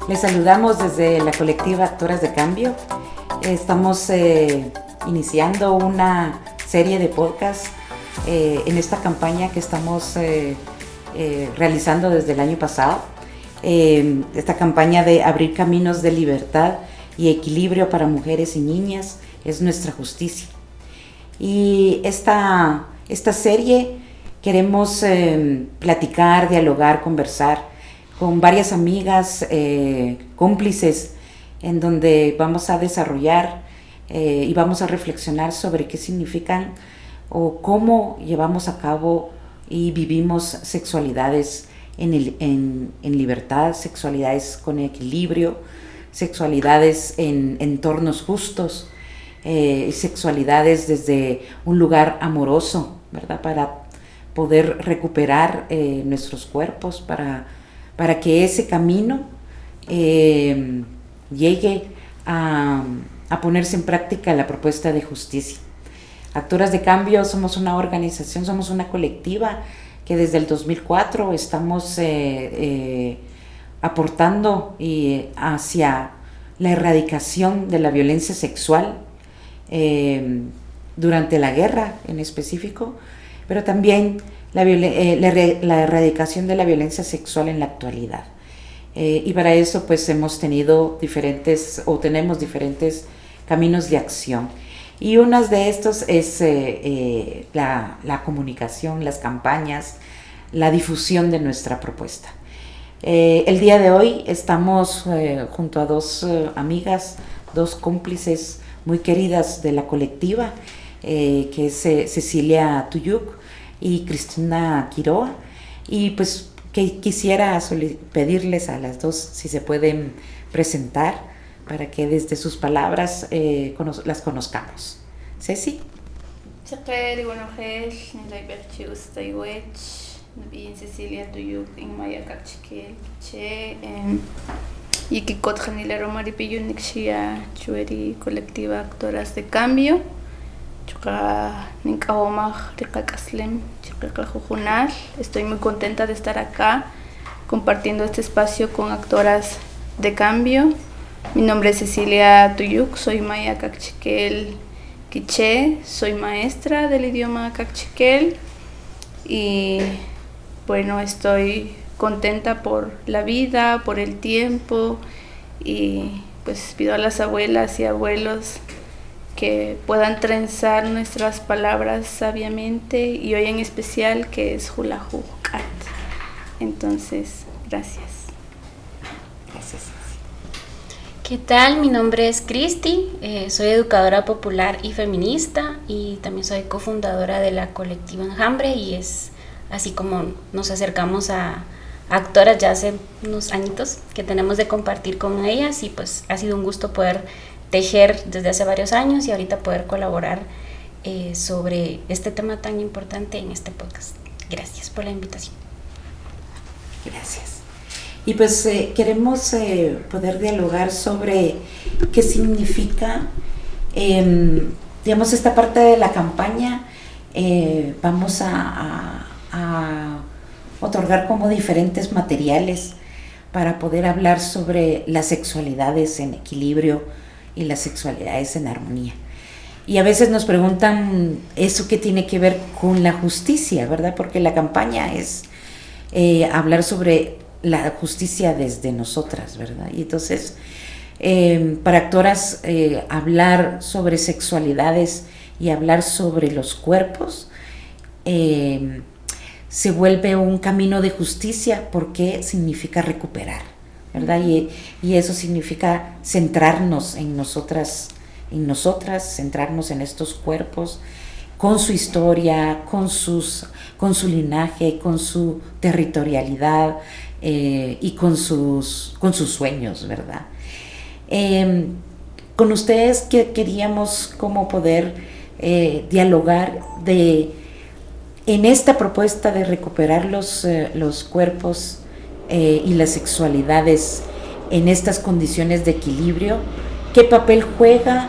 Les saludamos desde la colectiva Actoras de Cambio. Estamos iniciando una serie de podcasts en esta campaña que estamos realizando desde el año pasado. Esta campaña de abrir caminos de libertad y equilibrio para mujeres y niñas es nuestra justicia. Y esta serie queremos platicar, dialogar, conversar con varias amigas, cómplices, en donde vamos a desarrollar y vamos a reflexionar sobre qué significan o cómo llevamos a cabo y vivimos sexualidades en libertad, sexualidades con equilibrio, sexualidades en entornos justos, sexualidades desde un lugar amoroso, ¿verdad? Para poder recuperar nuestros cuerpos, para que ese camino llegue a ponerse en práctica la propuesta de justicia. Actoras de Cambio somos una organización, somos una colectiva que desde el 2004 estamos aportando hacia la erradicación de la violencia sexual durante la guerra en específico, pero también la erradicación de la violencia sexual en la actualidad. Y para eso pues tenemos diferentes caminos de acción. Y uno de estos es la comunicación, las campañas, la difusión de nuestra propuesta. El día de hoy estamos junto a dos amigas, dos cómplices muy queridas de la colectiva, que es Cecilia Tuyuk y Cristina Quiroa, y pues que quisiera pedirles a las dos si se pueden presentar para que desde sus palabras las conozcamos. Ceci. Cecilia Tuyuk en Maya Cachiquel, y que Cotjanilero Maripillo Chueri Colectiva Actoras de Cambio. Estoy muy contenta de estar acá compartiendo este espacio con Actoras de Cambio. Mi nombre es Cecilia Tuyuk, soy maya cachiquel quiché, soy maestra del idioma cachiquel y bueno, estoy contenta por la vida, por el tiempo, y pues pido a las abuelas y abuelos que puedan trenzar nuestras palabras sabiamente, y hoy en especial que es Hulajucat. Entonces, gracias. Gracias. ¿Qué tal? Mi nombre es Cristi, soy educadora popular y feminista, y también soy cofundadora de la colectiva Enjambre, y es así como nos acercamos a actoras ya hace unos añitos que tenemos de compartir con ellas, y pues ha sido un gusto poder tejer desde hace varios años y ahorita poder colaborar sobre este tema tan importante en este podcast. Gracias por la invitación. Gracias. Y pues queremos poder dialogar sobre qué significa, digamos, esta parte de la campaña. Vamos a otorgar como diferentes materiales para poder hablar sobre las sexualidades en equilibrio y las sexualidades en armonía. Y a veces nos preguntan eso qué tiene que ver con la justicia, ¿verdad? Porque la campaña es hablar sobre la justicia desde nosotras, ¿verdad? Y entonces, para actoras, hablar sobre sexualidades y hablar sobre los cuerpos se vuelve un camino de justicia, porque significa recuperar, ¿verdad? Y eso significa centrarnos en nosotras, centrarnos en estos cuerpos, con su historia, con su linaje, con su territorialidad y con sus sueños, ¿verdad? Con ustedes queríamos como poder dialogar en esta propuesta de recuperar los cuerpos y las sexualidades en estas condiciones de equilibrio. ¿Qué papel juega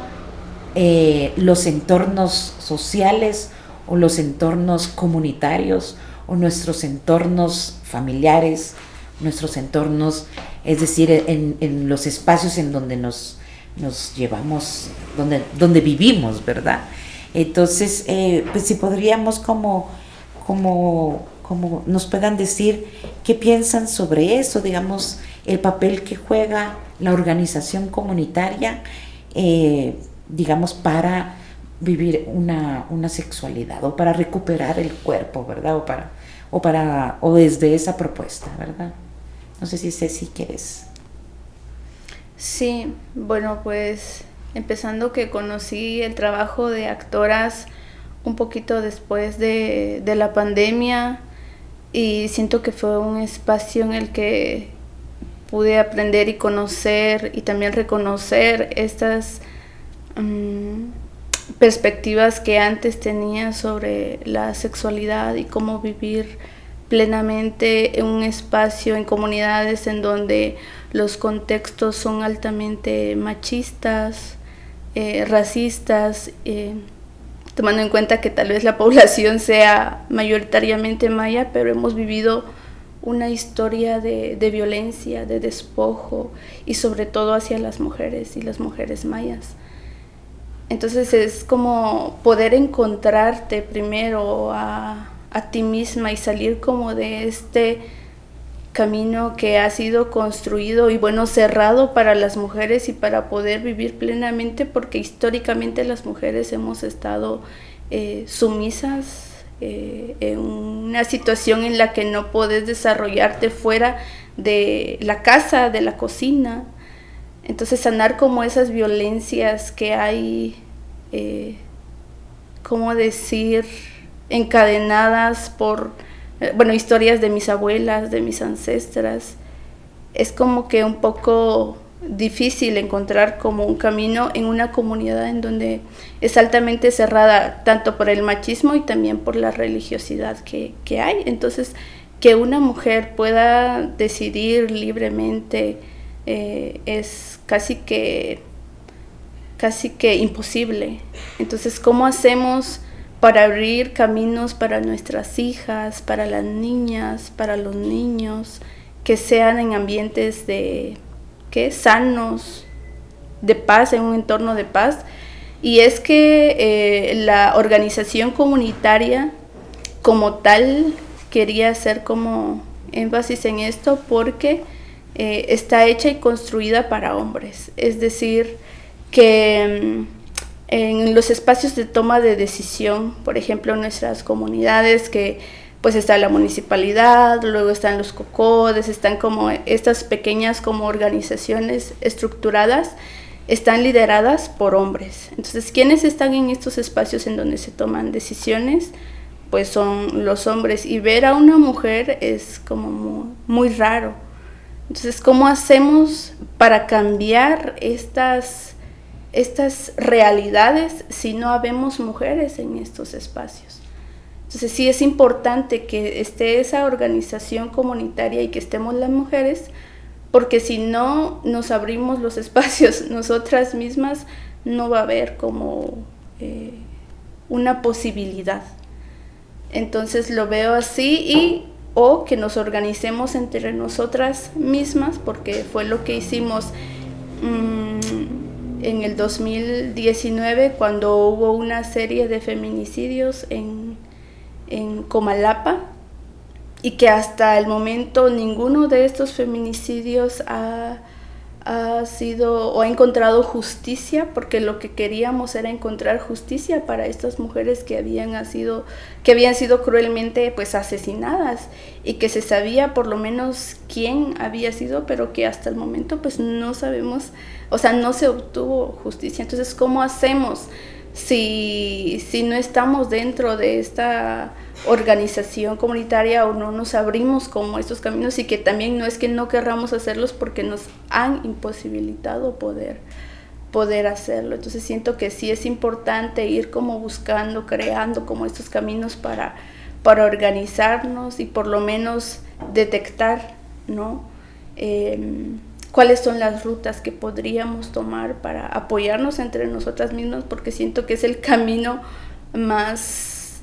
los entornos sociales o los entornos comunitarios o nuestros entornos familiares, nuestros entornos es decir, en los espacios en donde nos llevamos, donde vivimos, ¿verdad? Entonces, pues si podríamos como nos puedan decir qué piensan sobre eso, digamos, el papel que juega la organización comunitaria, digamos, para vivir una sexualidad o para recuperar el cuerpo, ¿verdad? O desde esa propuesta, ¿verdad? No sé si Ceci quieres. Sí, bueno, pues empezando que conocí el trabajo de actoras un poquito después de la pandemia, y siento que fue un espacio en el que pude aprender y conocer y también reconocer estas perspectivas que antes tenía sobre la sexualidad y cómo vivir plenamente en un espacio, en comunidades en donde los contextos son altamente machistas, racistas, tomando en cuenta que tal vez la población sea mayoritariamente maya, pero hemos vivido una historia de violencia, de despojo, y sobre todo hacia las mujeres y las mujeres mayas. Entonces es como poder encontrarte primero a ti misma y salir como de este camino que ha sido construido y bueno, cerrado para las mujeres y para poder vivir plenamente, porque históricamente las mujeres hemos estado sumisas en una situación en la que no puedes desarrollarte fuera de la casa, de la cocina. Entonces sanar como esas violencias que hay, ¿cómo decir?, encadenadas por, historias de mis abuelas, de mis ancestras. Es como que un poco difícil encontrar como un camino en una comunidad en donde es altamente cerrada, tanto por el machismo y también por la religiosidad que hay. Entonces, que una mujer pueda decidir libremente es casi que imposible. Entonces, ¿cómo hacemos para abrir caminos para nuestras hijas, para las niñas, para los niños, que sean en ambientes sanos, de paz, en un entorno de paz? Y es que la organización comunitaria como tal quería hacer como énfasis en esto porque está hecha y construida para hombres, es decir, que en los espacios de toma de decisión, por ejemplo, en nuestras comunidades, que pues está la municipalidad, luego están los COCODES, están como estas pequeñas como organizaciones estructuradas, están lideradas por hombres. Entonces, ¿quiénes están en estos espacios en donde se toman decisiones? Pues son los hombres, y ver a una mujer es como muy raro. Entonces, ¿cómo hacemos para cambiar estas realidades si no habemos mujeres en estos espacios? Entonces sí es importante que esté esa organización comunitaria y que estemos las mujeres, porque si no nos abrimos los espacios nosotras mismas, no va a haber como una posibilidad. Entonces lo veo así, o que nos organicemos entre nosotras mismas, porque fue lo que hicimos en el 2019, cuando hubo una serie de feminicidios en Comalapa, y que hasta el momento ninguno de estos feminicidios ha sido o ha encontrado justicia, porque lo que queríamos era encontrar justicia para estas mujeres que habían sido cruelmente pues asesinadas, y que se sabía por lo menos quién había sido, pero que hasta el momento pues no sabemos, o sea, no se obtuvo justicia. Entonces, ¿cómo hacemos si no estamos dentro de esta organización comunitaria, o no nos abrimos como estos caminos? Y que también no es que no querramos hacerlos, porque nos han imposibilitado poder hacerlo. Entonces siento que sí es importante ir como buscando, creando como estos caminos para organizarnos y por lo menos detectar, ¿no? Cuáles son las rutas que podríamos tomar para apoyarnos entre nosotras mismas, porque siento que es el camino más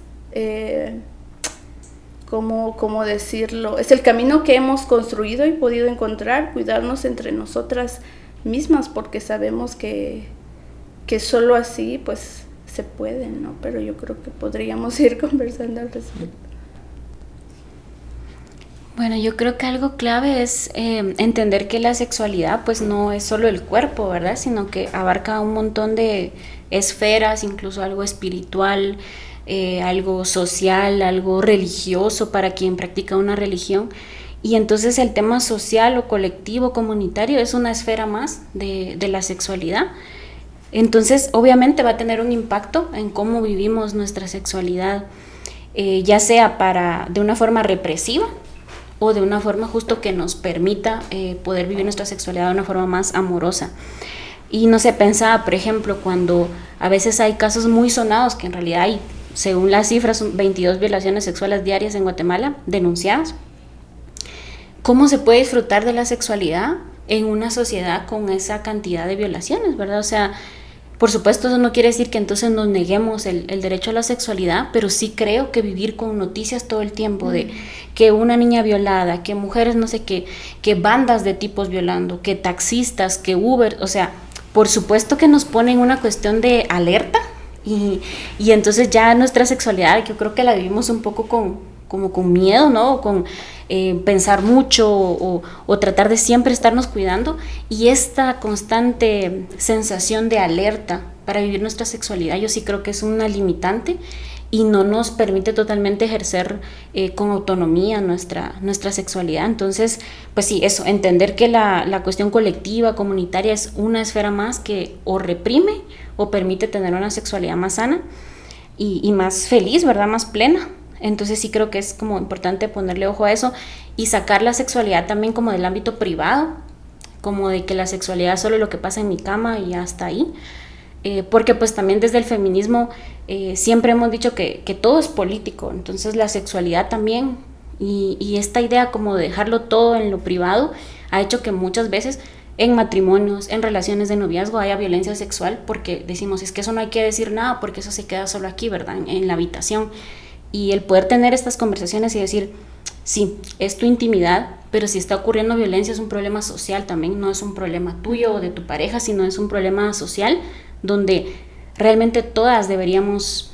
¿cómo decirlo? Es el camino que hemos construido y podido encontrar, cuidarnos entre nosotras mismas, porque sabemos que solo así pues se puede, ¿no? Pero yo creo que podríamos ir conversando al respecto. Bueno, yo creo que algo clave es entender que la sexualidad pues no es solo el cuerpo, ¿verdad? Sino que abarca un montón de esferas, incluso algo espiritual, algo social, algo religioso para quien practica una religión. Y entonces el tema social o colectivo, comunitario, es una esfera más de la sexualidad. Entonces, obviamente va a tener un impacto en cómo vivimos nuestra sexualidad, ya sea de una forma represiva o de una forma justo que nos permita poder vivir nuestra sexualidad de una forma más amorosa. Y no sé, pensaba, por ejemplo, cuando a veces hay casos muy sonados, que en realidad hay, según las cifras, 22 violaciones sexuales diarias en Guatemala denunciadas. ¿Cómo se puede disfrutar de la sexualidad en una sociedad con esa cantidad de violaciones, verdad? O sea, por supuesto, eso no quiere decir que entonces nos neguemos el derecho a la sexualidad, pero sí creo que vivir con noticias todo el tiempo de que una niña violada, que mujeres no sé qué, que bandas de tipos violando, que taxistas, que Uber, o sea, por supuesto que nos pone en una cuestión de alerta y entonces ya nuestra sexualidad, yo creo que la vivimos un poco como con miedo, ¿no? Con pensar mucho o tratar de siempre estarnos cuidando, y esta constante sensación de alerta para vivir nuestra sexualidad yo sí creo que es una limitante y no nos permite totalmente ejercer con autonomía nuestra sexualidad. Entonces, pues sí, eso, entender que la cuestión colectiva, comunitaria es una esfera más que o reprime o permite tener una sexualidad más sana y más feliz, ¿verdad? Más plena. Entonces sí creo que es como importante ponerle ojo a eso y sacar la sexualidad también como del ámbito privado, como de que la sexualidad es solo lo que pasa en mi cama y hasta ahí, porque pues también desde el feminismo siempre hemos dicho que todo es político, entonces la sexualidad también y esta idea como de dejarlo todo en lo privado ha hecho que muchas veces en matrimonios, en relaciones de noviazgo haya violencia sexual, porque decimos es que eso no hay que decir nada porque eso se queda solo aquí, ¿verdad? En la habitación. Y el poder tener estas conversaciones y decir, sí, es tu intimidad, pero si está ocurriendo violencia es un problema social también, no es un problema tuyo o de tu pareja, sino es un problema social donde realmente todas deberíamos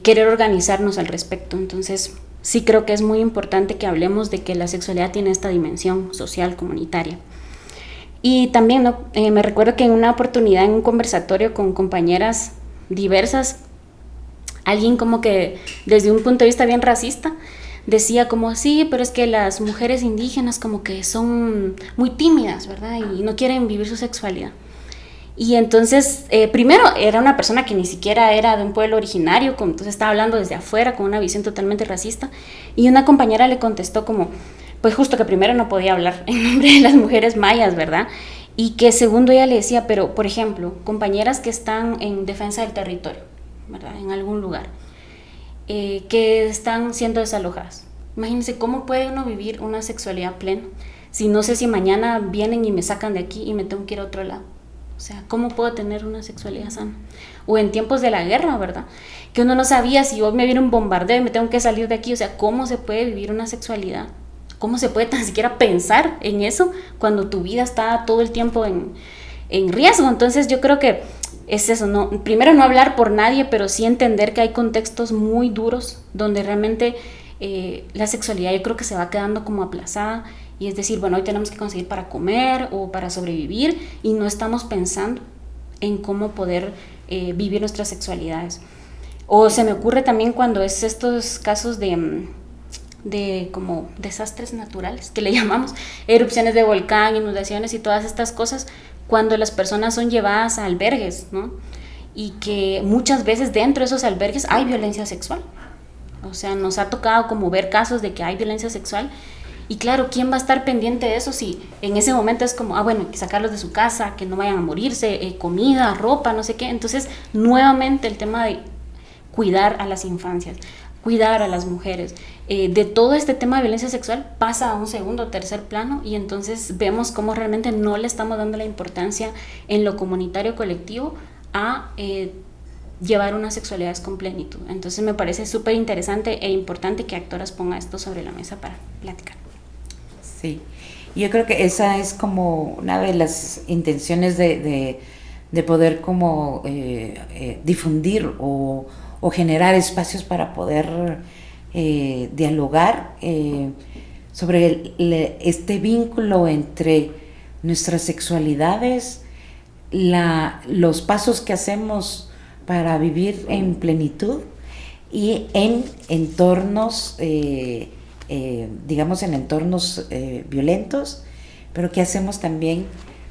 querer organizarnos al respecto. Entonces, sí creo que es muy importante que hablemos de que la sexualidad tiene esta dimensión social, comunitaria. Y también ¿no? Me recuerdo que en una oportunidad en un conversatorio con compañeras diversas, alguien como que desde un punto de vista bien racista decía como sí, pero es que las mujeres indígenas como que son muy tímidas, ¿verdad? Y no quieren vivir su sexualidad. Y entonces, primero era una persona que ni siquiera era de un pueblo originario, entonces estaba hablando desde afuera con una visión totalmente racista, y una compañera le contestó como, pues justo que primero no podía hablar en nombre de las mujeres mayas, ¿verdad? Y que segundo ella le decía, pero por ejemplo, compañeras que están en defensa del territorio, ¿verdad? En algún lugar, que están siendo desalojadas. Imagínense cómo puede uno vivir una sexualidad plena si no sé si mañana vienen y me sacan de aquí y me tengo que ir a otro lado. O sea, ¿cómo puedo tener una sexualidad sana? O en tiempos de la guerra, ¿verdad? Que uno no sabía si hoy me viene un bombardeo y me tengo que salir de aquí. O sea, ¿cómo se puede vivir una sexualidad? ¿Cómo se puede tan siquiera pensar en eso cuando tu vida está todo el tiempo en riesgo? Entonces yo creo que es eso, ¿no? Primero no hablar por nadie, pero sí entender que hay contextos muy duros donde realmente la sexualidad yo creo que se va quedando como aplazada, y es decir, bueno, hoy tenemos que conseguir para comer o para sobrevivir y no estamos pensando en cómo poder vivir nuestras sexualidades. O se me ocurre también cuando es estos casos de como desastres naturales, que le llamamos, erupciones de volcán, inundaciones y todas estas cosas, cuando las personas son llevadas a albergues, ¿no? Y que muchas veces dentro de esos albergues hay violencia sexual. O sea, nos ha tocado como ver casos de que hay violencia sexual, y claro, ¿quién va a estar pendiente de eso si en ese momento es como, bueno, hay que sacarlos de su casa, que no vayan a morirse, comida, ropa, no sé qué? Entonces, nuevamente el tema de cuidar a las infancias, cuidar a las mujeres, de todo este tema de violencia sexual pasa a un segundo o tercer plano, y entonces vemos cómo realmente no le estamos dando la importancia en lo comunitario colectivo a llevar una sexualidad con plenitud. Entonces me parece súper interesante e importante que Actoras ponga esto sobre la mesa para platicar. Sí, yo creo que esa es como una de las intenciones de poder como difundir o generar espacios para poder dialogar sobre este vínculo entre nuestras sexualidades, los pasos que hacemos para vivir en plenitud y en entornos, digamos en entornos violentos, pero qué hacemos también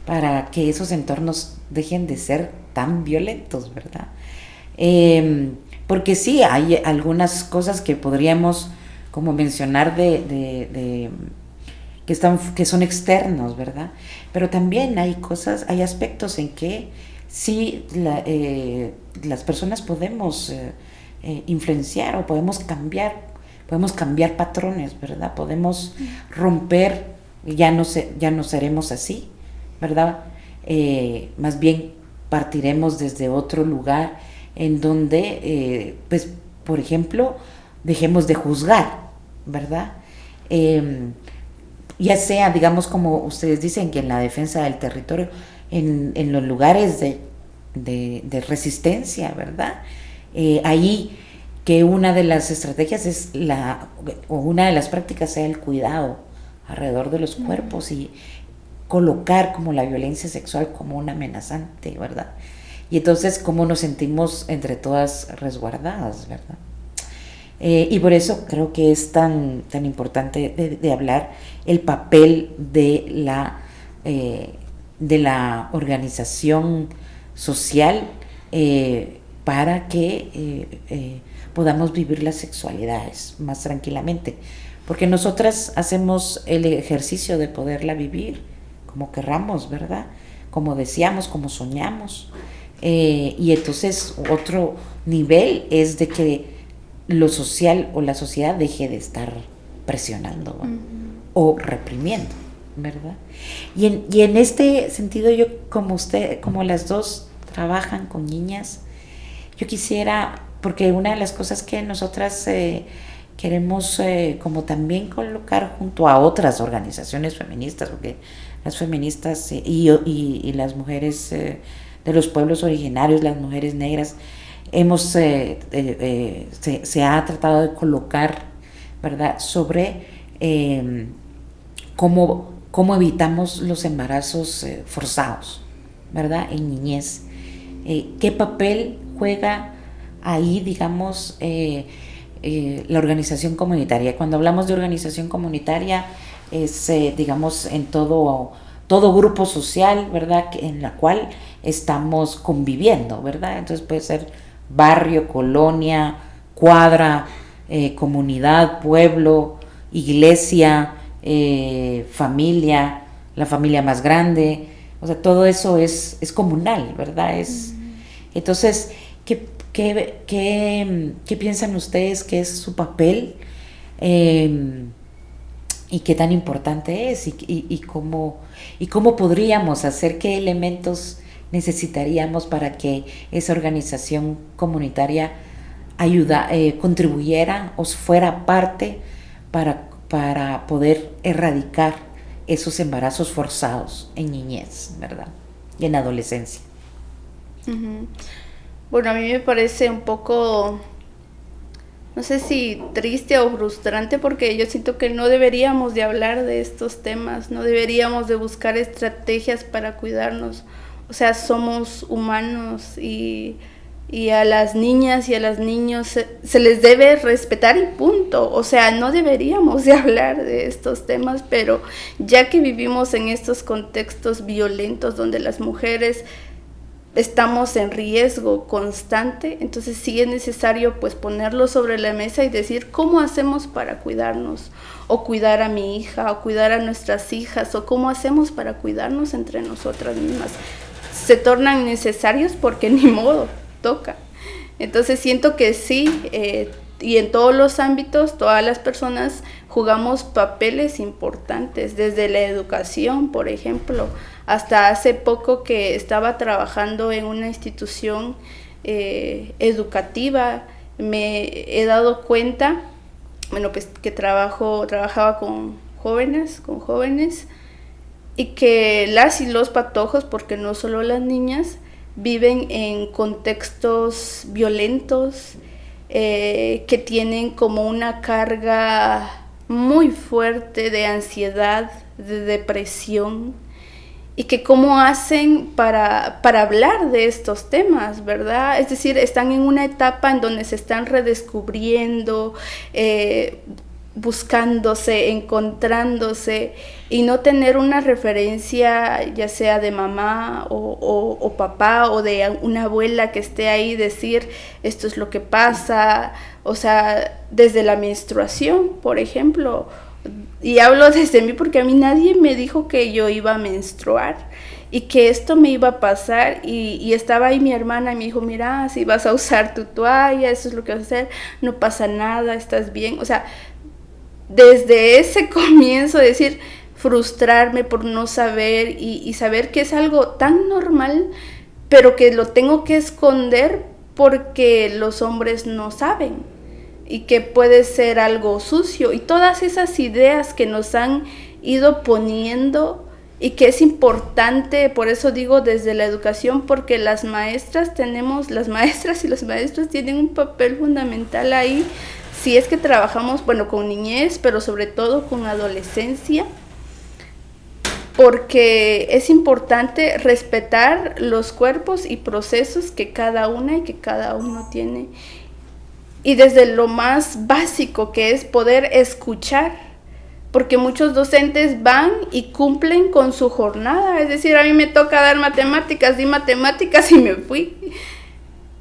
para que esos entornos dejen de ser tan violentos, ¿verdad? Porque sí, hay algunas cosas que podríamos como mencionar que son externos, ¿verdad? Pero también hay aspectos en que sí las personas podemos influenciar o podemos cambiar patrones, ¿verdad? Podemos romper, ya no seremos así, ¿verdad? Más bien partiremos desde otro lugar en donde, pues, por ejemplo, dejemos de juzgar, ¿verdad? Ya sea, digamos, como ustedes dicen, que en la defensa del territorio, en los lugares de resistencia, ¿verdad? Ahí que una de las estrategias o una de las prácticas sea el cuidado alrededor de los cuerpos y colocar como la violencia sexual como una amenazante, ¿verdad? Y entonces cómo nos sentimos entre todas resguardadas, ¿verdad? Y por eso creo que es tan importante de hablar el papel de la organización social para que podamos vivir las sexualidades más tranquilamente, porque nosotras hacemos el ejercicio de poderla vivir como querramos, ¿verdad? Como deseamos, como soñamos, y entonces otro nivel es de que lo social o la sociedad deje de estar presionando, ¿no? O reprimiendo, ¿verdad? Y en este sentido, yo como las dos trabajan con niñas, yo quisiera, porque una de las cosas que nosotras queremos como también colocar junto a otras organizaciones feministas, porque las feministas y las mujeres de los pueblos originarios, las mujeres negras, se ha tratado de colocar, ¿verdad?, sobre cómo evitamos los embarazos forzados, ¿verdad?, en niñez. ¿Qué papel juega ahí, digamos, la organización comunitaria? Cuando hablamos de organización comunitaria es, digamos, en todo grupo social, ¿verdad?, en la cual estamos conviviendo, ¿verdad? Entonces puede ser barrio, colonia, cuadra, comunidad, pueblo, iglesia, familia, la familia más grande, o sea, todo eso es comunal, ¿verdad? Entonces, ¿qué piensan ustedes que es su papel y qué tan importante es y cómo podríamos hacer, qué elementos necesitaríamos para que esa organización comunitaria contribuyera o fuera parte para poder erradicar esos embarazos forzados en niñez, ¿verdad? Y en adolescencia. Uh-huh. Bueno, a mí me parece un poco, no sé si triste o frustrante, porque yo siento que no deberíamos de hablar de estos temas, no deberíamos de buscar estrategias para cuidarnos. O sea, somos humanos y a las niñas y a los niños se les debe respetar y punto. O sea, no deberíamos de hablar de estos temas, pero ya que vivimos en estos contextos violentos donde las mujeres estamos en riesgo constante, entonces sí es necesario pues ponerlo sobre la mesa y decir cómo hacemos para cuidarnos, o cuidar a mi hija, o cuidar a nuestras hijas, o cómo hacemos para cuidarnos entre nosotras mismas. Se tornan necesarios porque ni modo, toca. Entonces siento que sí, y en todos los ámbitos, todas las personas jugamos papeles importantes, desde la educación, por ejemplo, hasta hace poco que estaba trabajando en una institución educativa, me he dado cuenta, bueno, pues que trabajaba con jóvenes, y que las y los patojos, porque no solo las niñas, viven en contextos violentos, que tienen como una carga muy fuerte de ansiedad, de depresión, y que cómo hacen para hablar de estos temas, ¿verdad? Es decir, están en una etapa en donde se están redescubriendo, buscándose, encontrándose, y no tener una referencia ya sea de mamá o papá o de una abuela que esté ahí, decir esto es lo que pasa, o sea, desde la menstruación, por ejemplo, y hablo desde mí porque a mí nadie me dijo que yo iba a menstruar y que esto me iba a pasar, y estaba ahí mi hermana y me dijo, mira, si vas a usar tu toalla, eso es lo que vas a hacer, no pasa nada, estás bien, o sea, desde ese comienzo, decir, frustrarme por no saber y saber que es algo tan normal, pero que lo tengo que esconder porque los hombres no saben y que puede ser algo sucio, y todas esas ideas que nos han ido poniendo, y que es importante, por eso digo desde la educación, porque las maestras y los maestros tienen un papel fundamental ahí, si es que trabajamos, bueno, con niñez, pero sobre todo con adolescencia, porque es importante respetar los cuerpos y procesos que cada una y que cada uno tiene. Y desde lo más básico, que es poder escuchar, porque muchos docentes van y cumplen con su jornada, es decir, a mí me toca dar matemáticas, di matemáticas y me fui.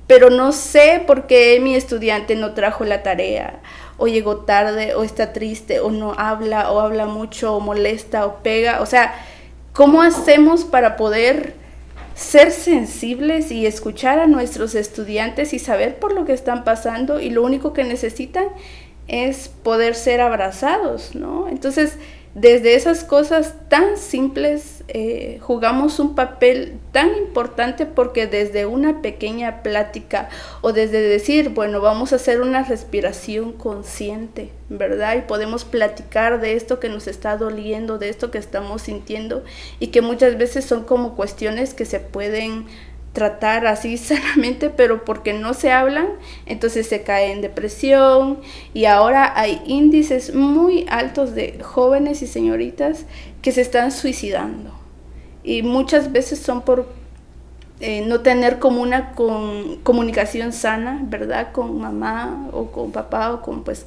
Pero no sé por qué mi estudiante no trajo la tarea, o llegó tarde, o está triste, o no habla, o habla mucho, o molesta, o pega. O sea, ¿cómo hacemos para poder ser sensibles y escuchar a nuestros estudiantes y saber por lo que están pasando? Y lo único que necesitan es poder ser abrazados, ¿no? Entonces, desde esas cosas tan simples jugamos un papel tan importante, porque desde una pequeña plática o desde decir, bueno, vamos a hacer una respiración consciente, ¿verdad? Y podemos platicar de esto que nos está doliendo, de esto que estamos sintiendo, y que muchas veces son como cuestiones que se pueden tratar así sanamente, pero porque no se hablan, entonces se cae en depresión, y ahora hay índices muy altos de jóvenes y señoritas que se están suicidando, y muchas veces son por no tener como una comunicación sana, ¿verdad? Con mamá o con papá o con pues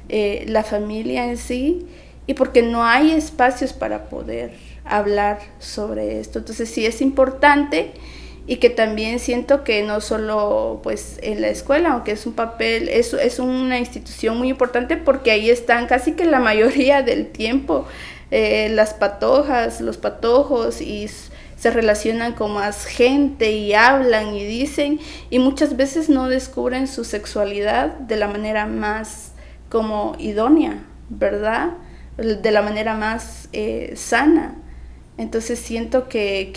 la familia en sí, y porque no hay espacios para poder hablar sobre esto. Entonces sí es importante. Y que también siento que no solo pues en la escuela, aunque es un papel, es una institución muy importante, porque ahí están casi que la mayoría del tiempo las patojas, los patojos, y se relacionan con más gente y hablan y dicen, y muchas veces no descubren su sexualidad de la manera más como idónea, ¿verdad? De la manera más sana. Entonces siento que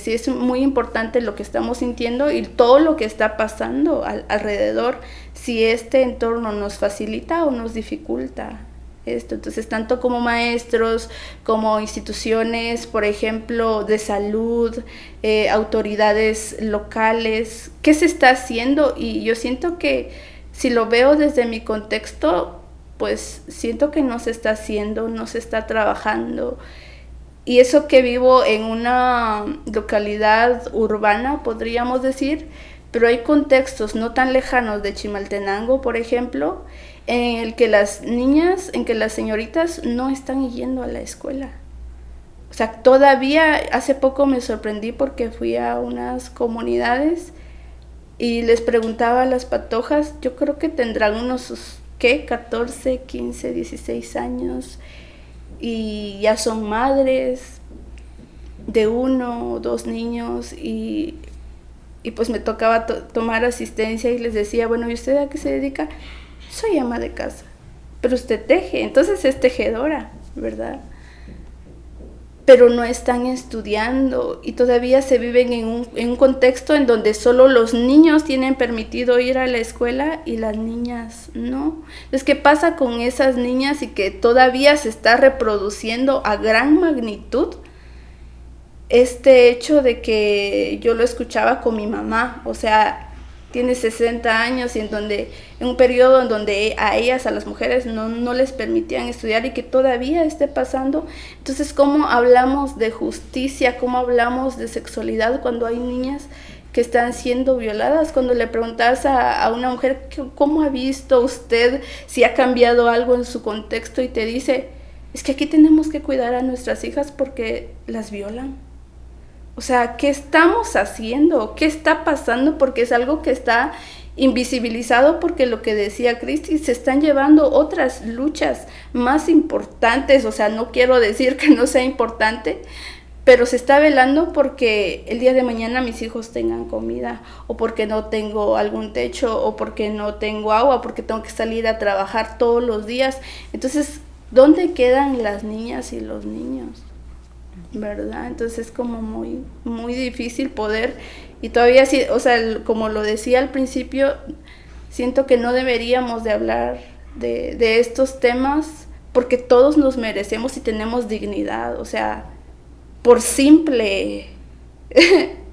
sí es muy importante lo que estamos sintiendo y todo lo que está pasando alrededor, si este entorno nos facilita o nos dificulta esto. Entonces, tanto como maestros, como instituciones, por ejemplo, de salud, autoridades locales, ¿qué se está haciendo? Y yo siento que, si lo veo desde mi contexto, pues siento que no se está haciendo, no se está trabajando. Y eso que vivo en una localidad urbana, podríamos decir, pero hay contextos no tan lejanos de Chimaltenango, por ejemplo, en el que las niñas, en que las señoritas no están yendo a la escuela. O sea, todavía hace poco me sorprendí porque fui a unas comunidades y les preguntaba a las patojas, yo creo que tendrán unos, 14, 15, 16 años, y ya son madres de 1 o 2 niños, y pues me tocaba tomar asistencia y les decía, bueno, ¿y usted a qué se dedica? Soy ama de casa, pero usted teje, entonces es tejedora, ¿verdad? pero no están estudiando y todavía se viven en un contexto en donde solo los niños tienen permitido ir a la escuela y las niñas no. Entonces, ¿qué pasa con esas niñas y que todavía se está reproduciendo a gran magnitud este hecho de que yo lo escuchaba con mi mamá? O sea, tiene 60 años y en un periodo en donde a ellas, a las mujeres, no les permitían estudiar y que todavía esté pasando. Entonces, ¿cómo hablamos de justicia? ¿Cómo hablamos de sexualidad cuando hay niñas que están siendo violadas? Cuando le preguntas a una mujer, ¿cómo ha visto usted si ha cambiado algo en su contexto? Y te dice, es que aquí tenemos que cuidar a nuestras hijas porque las violan. O sea, ¿qué estamos haciendo? ¿Qué está pasando? Porque es algo que está invisibilizado, porque lo que decía Cristi, se están llevando otras luchas más importantes. O sea, no quiero decir que no sea importante, pero se está velando porque el día de mañana mis hijos tengan comida, o porque no tengo algún techo, o porque no tengo agua, porque tengo que salir a trabajar todos los días. Entonces, ¿dónde quedan las niñas y los niños? ¿Verdad? Entonces es como muy, muy difícil poder, y todavía sí, o sea, como lo decía al principio, siento que no deberíamos de hablar de estos temas porque todos nos merecemos y tenemos dignidad, o sea, por simple,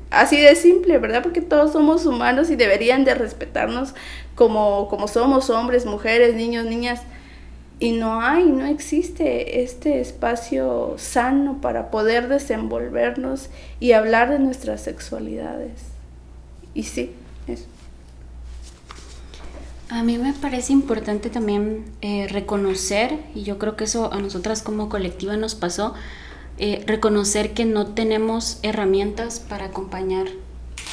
así de simple, ¿verdad? Porque todos somos humanos y deberían de respetarnos como somos, hombres, mujeres, niños, niñas. Y no existe este espacio sano para poder desenvolvernos y hablar de nuestras sexualidades. Y sí, eso. A mí me parece importante también reconocer, y yo creo que eso a nosotras como colectiva nos pasó, reconocer que no tenemos herramientas para acompañar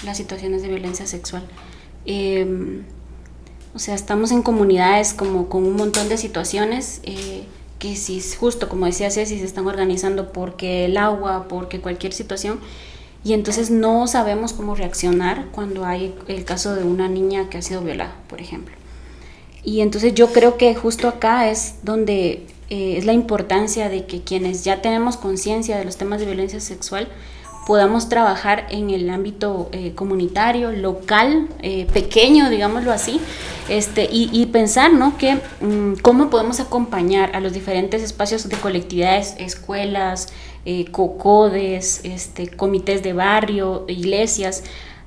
las situaciones de violencia sexual. O sea, estamos en comunidades como con un montón de situaciones que si justo como decía Ceci, se están organizando porque el agua, porque cualquier situación, y entonces no sabemos cómo reaccionar cuando hay el caso de una niña que ha sido violada, por ejemplo. Y entonces yo creo que justo acá es donde es la importancia de que quienes ya tenemos conciencia de los temas de violencia sexual podamos trabajar en el ámbito comunitario, local, pequeño, digámoslo así, y pensar, ¿no?, que cómo podemos acompañar a los diferentes espacios de colectividades, escuelas, COCODES, comités de barrio, iglesias,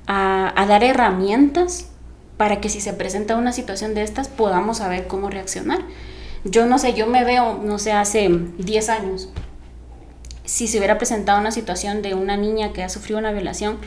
a dar herramientas para que si se presenta una situación de estas podamos saber cómo reaccionar. Yo no sé, yo me veo, no sé, hace 10 años, si se hubiera presentado una situación de una niña que ha sufrido una violación,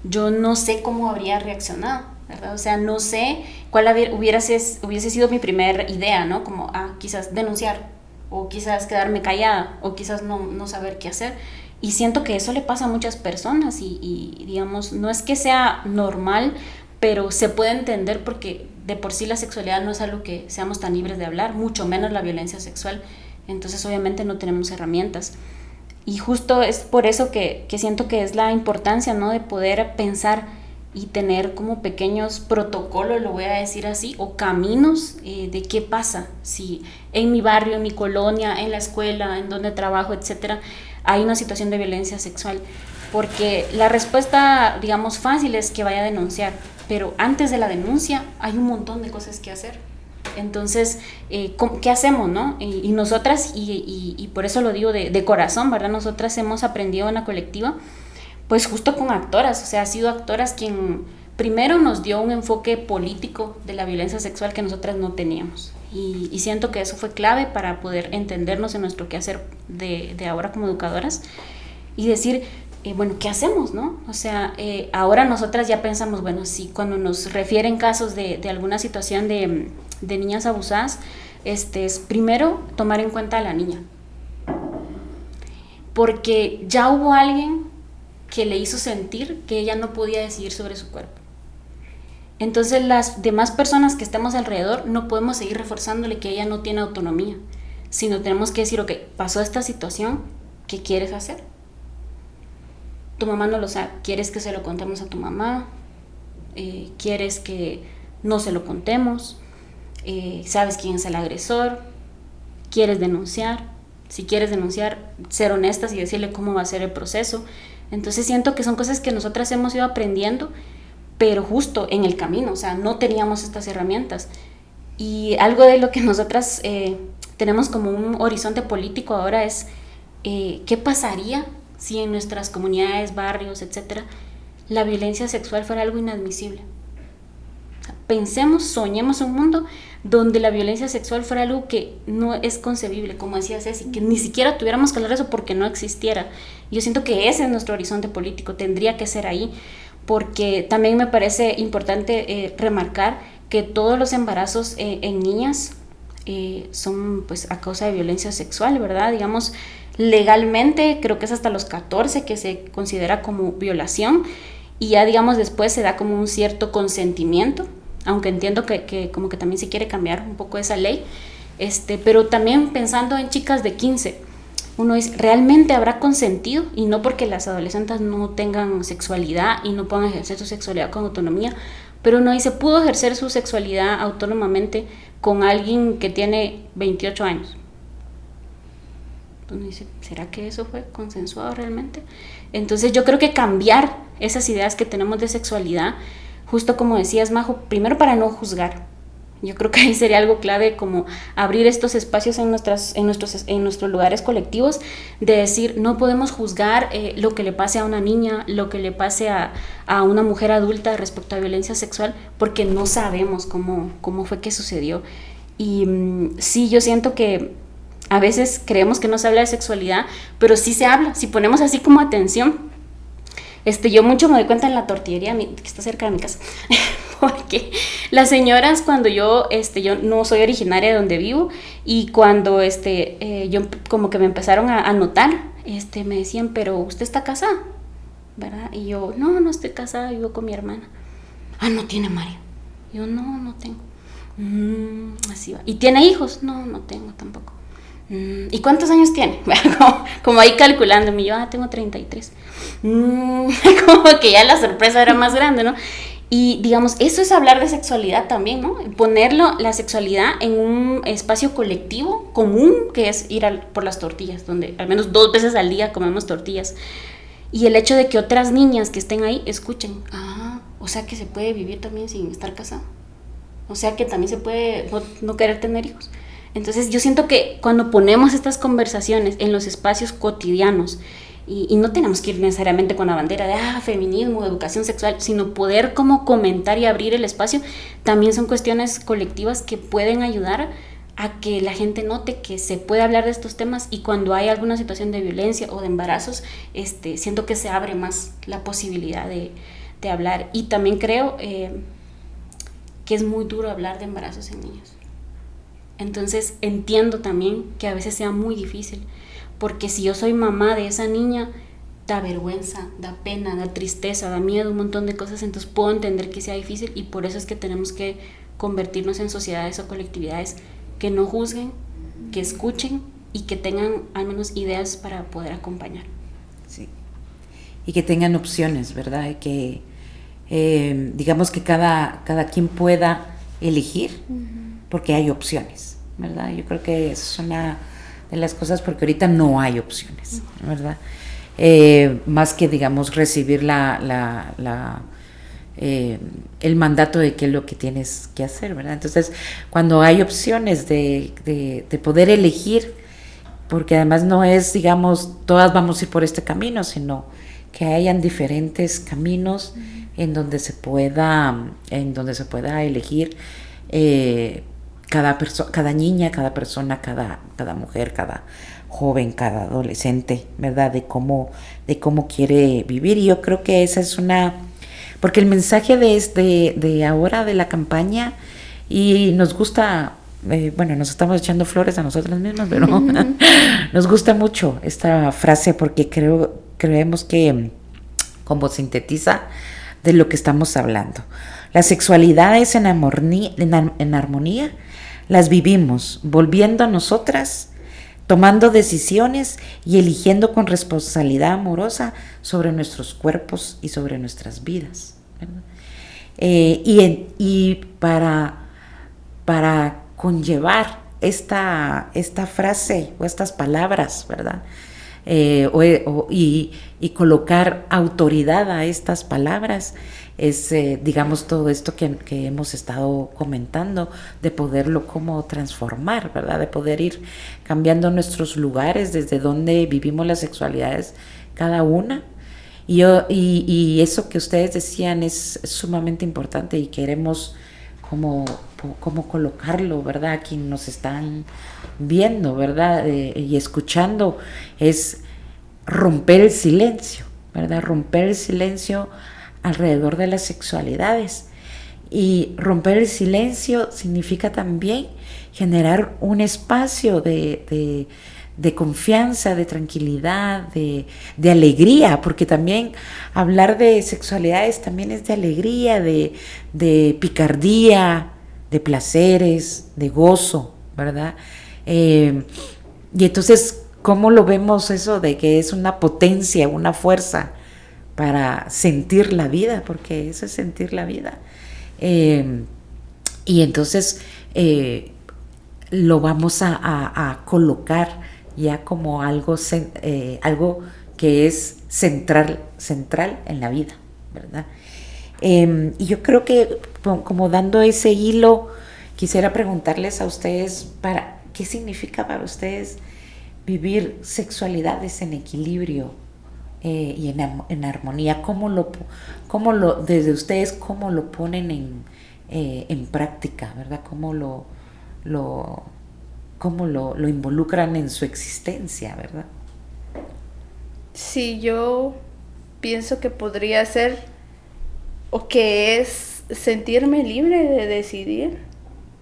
yo no sé cómo habría reaccionado, ¿verdad? O sea, no sé cuál hubiese sido mi primera idea, ¿no? Como, quizás denunciar, o quizás quedarme callada, o quizás no saber qué hacer. Y siento que eso le pasa a muchas personas y digamos, no es que sea normal, pero se puede entender porque de por sí la sexualidad no es algo que seamos tan libres de hablar, mucho menos la violencia sexual. Entonces, obviamente no tenemos herramientas. Y justo es por eso que siento que es la importancia, ¿no?, de poder pensar y tener como pequeños protocolos, lo voy a decir así, o caminos de qué pasa si en mi barrio, en mi colonia, en la escuela, en donde trabajo, etcétera, hay una situación de violencia sexual. Porque la respuesta, digamos, fácil es que vaya a denunciar, pero antes de la denuncia hay un montón de cosas que hacer. Entonces, ¿qué hacemos, no? Y nosotras, y por eso lo digo de corazón, ¿verdad? Nosotras hemos aprendido en la colectiva, pues justo con actoras, o sea, ha sido actoras quien primero nos dio un enfoque político de la violencia sexual que nosotras no teníamos. Y siento que eso fue clave para poder entendernos en nuestro quehacer de ahora como educadoras y decir, bueno, ¿qué hacemos, no? O sea, ahora nosotras ya pensamos, bueno, sí, cuando nos refieren casos de alguna situación de niñas abusadas, es primero tomar en cuenta a la niña, porque ya hubo alguien que le hizo sentir que ella no podía decidir sobre su cuerpo. Entonces las demás personas que estemos alrededor no podemos seguir reforzándole que ella no tiene autonomía, sino tenemos que decir, ok, pasó esta situación, ¿qué quieres hacer? Tu mamá no lo sabe, ¿quieres que se lo contemos a tu mamá? ¿Quieres que no se lo contemos? ¿Sabes quién es el agresor? ¿Quieres denunciar? si quieres denunciar, ser honestas y decirle cómo va a ser el proceso. Entonces siento que son cosas que nosotras hemos ido aprendiendo, pero justo en el camino, o sea, no teníamos estas herramientas. Y algo de lo que nosotras tenemos como un horizonte político ahora es qué pasaría si en nuestras comunidades, barrios, etcétera, la violencia sexual fuera algo inadmisible. O sea, pensemos, soñemos un mundo donde la violencia sexual fuera algo que no es concebible, como decía Ceci, que ni siquiera tuviéramos que hablar de eso porque no existiera. Yo siento que ese es nuestro horizonte político, tendría que ser ahí, porque también me parece importante remarcar que todos los embarazos en niñas son pues a causa de violencia sexual, ¿verdad? Digamos, legalmente creo que es hasta los 14 que se considera como violación, y ya digamos después se da como un cierto consentimiento, aunque entiendo que como que también se quiere cambiar un poco esa ley, pero también pensando en chicas de 15, uno dice, ¿realmente habrá consentido? Y no porque las adolescentes no tengan sexualidad y no puedan ejercer su sexualidad con autonomía, pero uno dice, pudo ejercer su sexualidad autónomamente con alguien que tiene 28 años. Entonces dice, ¿será que eso fue consensuado realmente? Entonces yo creo que cambiar esas ideas que tenemos de sexualidad, justo como decías, Majo, primero para no juzgar. Yo creo que ahí sería algo clave, como abrir estos espacios en nuestros lugares colectivos, de decir, no podemos juzgar lo que le pase a una niña, lo que le pase a una mujer adulta respecto a violencia sexual, porque no sabemos cómo fue que sucedió. Y sí, yo siento que a veces creemos que no se habla de sexualidad, pero sí se habla, si ponemos así como atención. Yo mucho me doy cuenta en la tortillería, que está cerca de mi casa, porque las señoras, cuando yo no soy originaria de donde vivo, y cuando yo como que me empezaron a notar, me decían, pero ¿usted está casada? ¿Verdad? Y yo, no estoy casada, vivo con mi hermana. Ah, ¿no tiene marido? Yo, no tengo. Así va. ¿Y tiene hijos? No tengo tampoco. ¿Y cuántos años tiene? Como ahí calculándome, yo tengo 33. Como que ya la sorpresa era más grande, ¿no? Y digamos, eso es hablar de sexualidad también, ¿no? La sexualidad en un espacio colectivo común, que es ir por las tortillas, donde al menos 2 veces al día comemos tortillas. Y el hecho de que otras niñas que estén ahí escuchen, o sea que se puede vivir también sin estar casado. O sea que también se puede no querer tener hijos. Entonces yo siento que cuando ponemos estas conversaciones en los espacios cotidianos, y no tenemos que ir necesariamente con la bandera de feminismo, educación sexual, sino poder como comentar y abrir el espacio, también son cuestiones colectivas que pueden ayudar a que la gente note que se puede hablar de estos temas, y cuando hay alguna situación de violencia o de embarazos, siento que se abre más la posibilidad de hablar. Y también creo que es muy duro hablar de embarazos en niños. Entonces entiendo también que a veces sea muy difícil, porque si yo soy mamá de esa niña, da vergüenza, da pena, da tristeza, da miedo, un montón de cosas. Entonces puedo entender que sea difícil, y por eso es que tenemos que convertirnos en sociedades o colectividades que no juzguen, que escuchen y que tengan al menos ideas para poder acompañar. Sí. Y que tengan opciones, ¿verdad? Y que digamos que cada quien pueda elegir, porque hay opciones, ¿verdad? Yo creo que es una de las cosas, porque ahorita no hay opciones, ¿verdad? Más que, digamos, recibir el mandato de qué es lo que tienes que hacer, ¿verdad? Entonces, cuando hay opciones de poder elegir, porque además no es, digamos, todas vamos a ir por este camino, sino que hayan diferentes caminos en donde se pueda elegir cada niña, cada persona, cada mujer, cada joven, cada adolescente, ¿verdad? De cómo quiere vivir. Y yo creo que esa es porque el mensaje de ahora de la campaña, y nos gusta, nos estamos echando flores a nosotras mismas, pero nos gusta mucho esta frase, porque creemos que como sintetiza de lo que estamos hablando. Las sexualidades en armonía las vivimos, volviendo a nosotras, tomando decisiones y eligiendo con responsabilidad amorosa sobre nuestros cuerpos y sobre nuestras vidas, ¿verdad? Y para conllevar esta frase o estas palabras, ¿verdad? Y colocar autoridad a estas palabras es, digamos, todo esto que hemos estado comentando, de poderlo como transformar, ¿verdad? De poder ir cambiando nuestros lugares desde donde vivimos las sexualidades cada una. Y eso que ustedes decían es sumamente importante y queremos como colocarlo, ¿verdad? A quienes nos están viendo, ¿verdad? Y escuchando, es romper el silencio, ¿verdad? Romper el silencio alrededor de las sexualidades. Y romper el silencio significa también generar un espacio de confianza, de tranquilidad, de alegría, porque también hablar de sexualidades también es de alegría, de picardía, de placeres, de gozo, ¿verdad? Y entonces, ¿cómo lo vemos eso de que es una potencia, una fuerza para sentir la vida? Porque eso es sentir la vida. Y entonces lo vamos a colocar ya como algo que es central en la vida, ¿verdad? Y yo creo que como dando ese hilo, quisiera preguntarles a ustedes, ¿qué significa para ustedes vivir sexualidades en equilibrio y en armonía? Desde ustedes, ¿cómo lo ponen en práctica, ¿verdad? ¿Cómo lo involucran en su existencia, verdad? Sí, yo pienso que podría ser, o que es sentirme libre de decidir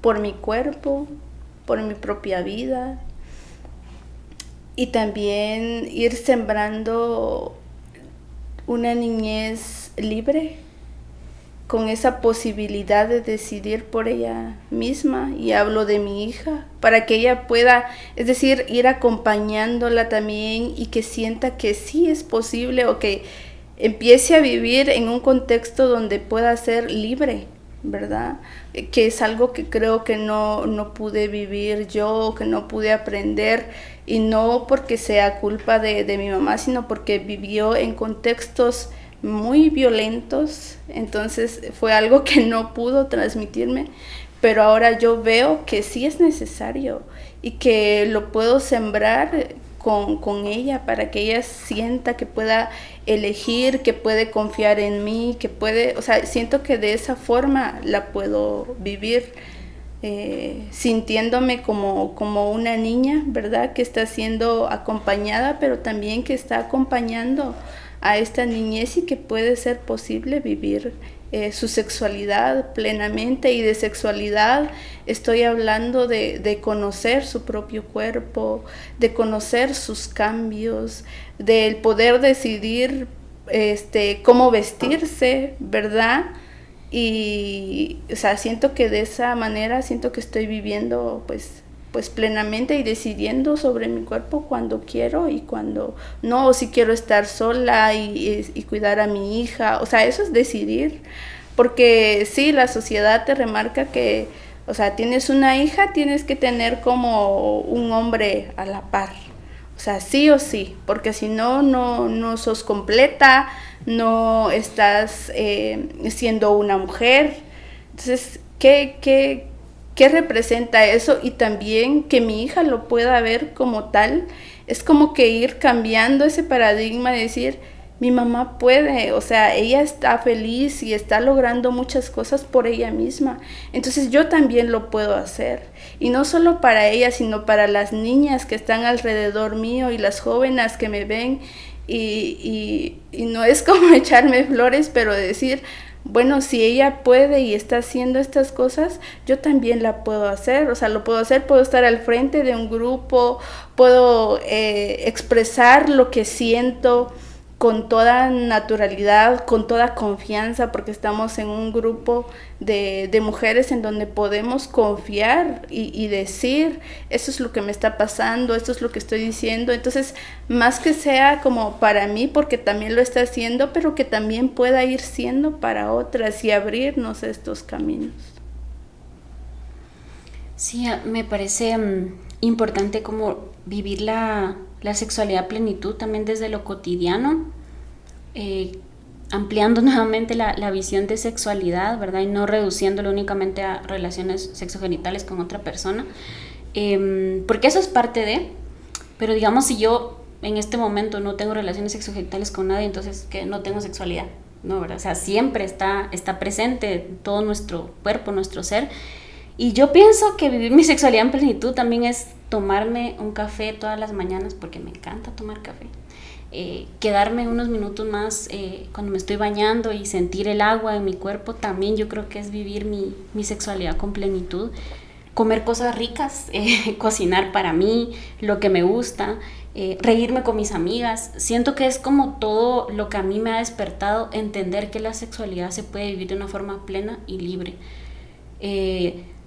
por mi cuerpo, por mi propia vida, y también ir sembrando una niñez libre, con esa posibilidad de decidir por ella misma. Y hablo de mi hija, para que ella pueda, es decir, ir acompañándola también, y que sienta que sí es posible, o que empiece a vivir en un contexto donde pueda ser libre, ¿verdad? Que es algo que creo que no pude vivir yo, que no pude aprender, y no porque sea culpa de mi mamá, sino porque vivió en contextos muy violentos. Entonces fue algo que no pudo transmitirme, pero ahora yo veo que sí es necesario y que lo puedo sembrar con ella, para que ella sienta que pueda elegir, que puede confiar en mí, que puede, o sea, siento que de esa forma la puedo vivir, sintiéndome como una niña, ¿verdad? Que está siendo acompañada, pero también que está acompañando a esta niñez, y que puede ser posible vivir su sexualidad plenamente. Y de sexualidad estoy hablando de conocer su propio cuerpo, de conocer sus cambios, del poder decidir cómo vestirse, ¿verdad? Y, o sea, siento que de esa manera, siento que estoy viviendo pues plenamente, y decidiendo sobre mi cuerpo cuando quiero y cuando no, o si quiero estar sola y cuidar a mi hija. O sea, eso es decidir, porque sí, la sociedad te remarca que, o sea, tienes una hija, tienes que tener como un hombre a la par, o sea, sí o sí, porque si no sos completa, no estás siendo una mujer. Entonces, ¿qué representa eso? Y también que mi hija lo pueda ver como tal, es como que ir cambiando ese paradigma de decir, mi mamá puede, o sea, ella está feliz y está logrando muchas cosas por ella misma, entonces yo también lo puedo hacer. Y no solo para ella, sino para las niñas que están alrededor mío y las jóvenes que me ven, y no es como echarme flores, pero decir, bueno, si ella puede y está haciendo estas cosas, yo también la puedo hacer. O sea, lo puedo hacer, puedo estar al frente de un grupo, puedo expresar lo que siento con toda naturalidad, con toda confianza, porque estamos en un grupo de mujeres en donde podemos confiar y decir, eso es lo que me está pasando, esto es lo que estoy diciendo. Entonces, más que sea como para mí, porque también lo está haciendo, pero que también pueda ir siendo para otras y abrirnos estos caminos. Sí, me parece importante como vivir la sexualidad a plenitud también desde lo cotidiano, ampliando nuevamente la visión de sexualidad, ¿verdad? Y no reduciéndolo únicamente a relaciones sexogenitales con otra persona, porque eso es parte de, pero digamos si yo en este momento no tengo relaciones sexogenitales con nadie, entonces que no tengo sexualidad, ¿no? ¿Verdad? O sea, siempre está presente todo nuestro cuerpo, nuestro ser. Y yo pienso que vivir mi sexualidad en plenitud también es tomarme un café todas las mañanas, porque me encanta tomar café. Quedarme unos minutos más cuando me estoy bañando y sentir el agua en mi cuerpo, también yo creo que es vivir mi sexualidad con plenitud. Comer cosas ricas, cocinar para mí, lo que me gusta, reírme con mis amigas. Siento que es como todo lo que a mí me ha despertado entender que la sexualidad se puede vivir de una forma plena y libre.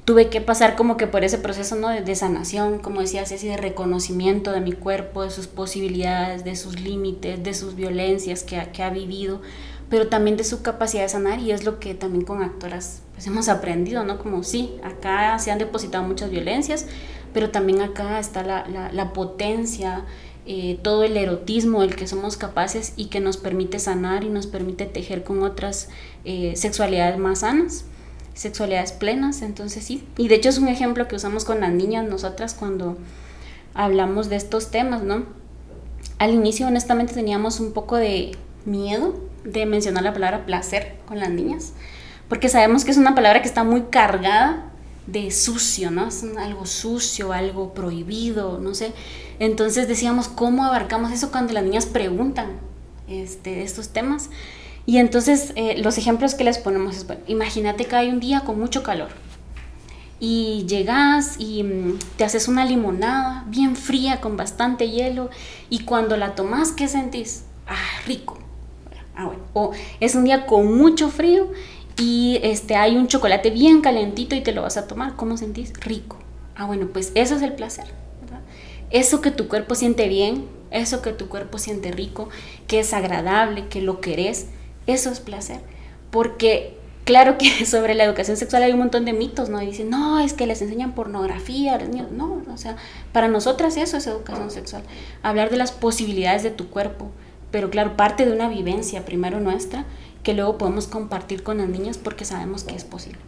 Tuve que pasar como que por ese proceso, ¿no? de sanación, como decía Ceci, de reconocimiento de mi cuerpo, de sus posibilidades, de sus límites, de sus violencias que ha vivido, pero también de su capacidad de sanar, y es lo que también con actoras pues hemos aprendido, ¿no? Como sí, acá se han depositado muchas violencias, pero también acá está la potencia, todo el erotismo del que somos capaces y que nos permite sanar y nos permite tejer con otras sexualidades más sanas, sexualidades plenas. Entonces sí, y de hecho es un ejemplo que usamos con las niñas nosotras cuando hablamos de estos temas, ¿no? Al inicio honestamente teníamos un poco de miedo de mencionar la palabra placer con las niñas, porque sabemos que es una palabra que está muy cargada de sucio, ¿no? Es algo sucio, algo prohibido, no sé. Entonces decíamos, ¿cómo abarcamos eso cuando las niñas preguntan de estos temas? Y entonces los ejemplos que les ponemos es, bueno, imagínate que hay un día con mucho calor y llegas y te haces una limonada bien fría con bastante hielo, y cuando la tomas, ¿qué sentís? Rico. Bueno. O es un día con mucho frío y hay un chocolate bien calentito y te lo vas a tomar, ¿cómo sentís? Rico. Bueno, pues eso es el placer, ¿verdad? Eso que tu cuerpo siente bien, eso que tu cuerpo siente rico, que es agradable, que lo querés, eso es placer. Porque claro que sobre la educación sexual hay un montón de mitos, ¿no? Y dicen, no, es que les enseñan pornografía a los niños. No, o sea, para nosotras eso es educación sexual. Hablar de las posibilidades de tu cuerpo, pero claro, parte de una vivencia primero nuestra, que luego podemos compartir con las niñas porque sabemos que es posible.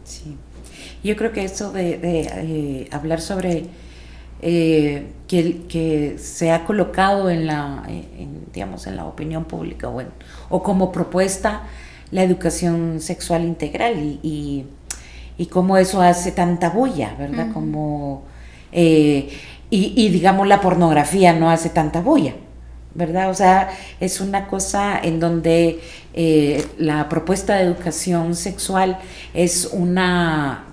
Sí, yo creo que eso de hablar sobre que se ha colocado digamos, en la opinión pública o como propuesta la educación sexual integral y cómo eso hace tanta bulla, ¿verdad? Uh-huh. Como y digamos la pornografía no hace tanta bulla, ¿verdad? O sea, es una cosa en donde la propuesta de educación sexual es una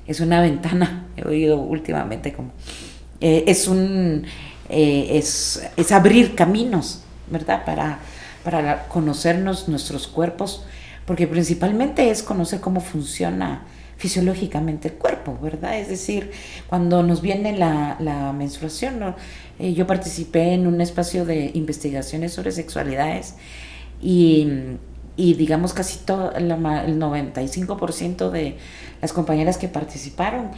ventana, he oído últimamente como es abrir caminos, ¿verdad? Para conocernos nuestros cuerpos, porque principalmente es conocer cómo funciona fisiológicamente el cuerpo, ¿verdad? Es decir, cuando nos viene la menstruación, ¿no? Yo participé en un espacio de investigaciones sobre sexualidades y digamos casi todo, el 95% de las compañeras que participaron,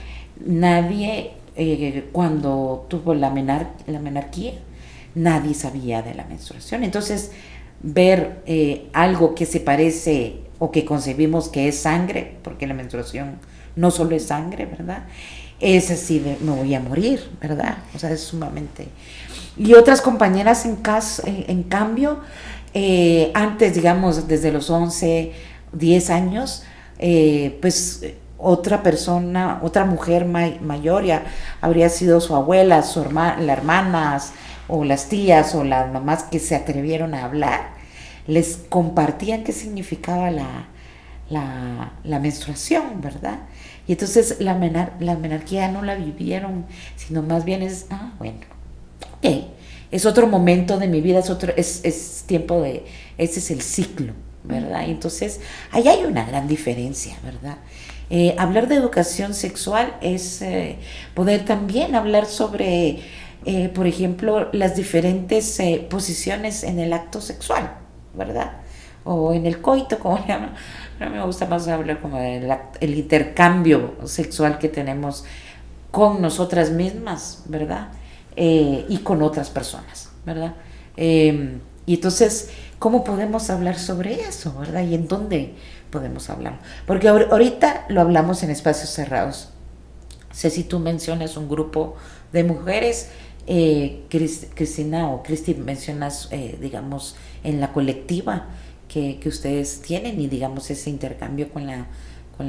nadie, cuando tuvo la menarquía, nadie sabía de la menstruación. Entonces, ver algo que se parece o que concebimos que es sangre, porque la menstruación no solo es sangre, ¿verdad? Es así de, me voy a morir, ¿verdad? O sea, es sumamente... Y otras compañeras en cambio, antes, digamos, desde los 11, 10 años, pues otra persona, otra mujer mayor ya habría sido su abuela, las hermanas o las tías o las mamás que se atrevieron a hablar, les compartían qué significaba la menstruación, ¿verdad? Y entonces la menarquía no la vivieron, sino más bien es, bueno, ok, es otro momento de mi vida, es tiempo de, ese es el ciclo, ¿verdad? Y entonces ahí hay una gran diferencia, ¿verdad? Hablar de educación sexual es poder también hablar sobre, por ejemplo, las diferentes posiciones en el acto sexual, ¿verdad? o en el coito, como le llaman. Pero a mí me gusta más hablar como del el intercambio sexual que tenemos con nosotras mismas, ¿verdad? Y con otras personas, ¿verdad? Y entonces, ¿cómo podemos hablar sobre eso, verdad? ¿Y en dónde podemos hablar? Porque ahorita lo hablamos en espacios cerrados. Ceci, tú mencionas un grupo de mujeres, Cristina o Cristi mencionas, digamos, en la colectiva que ustedes tienen y digamos ese intercambio con la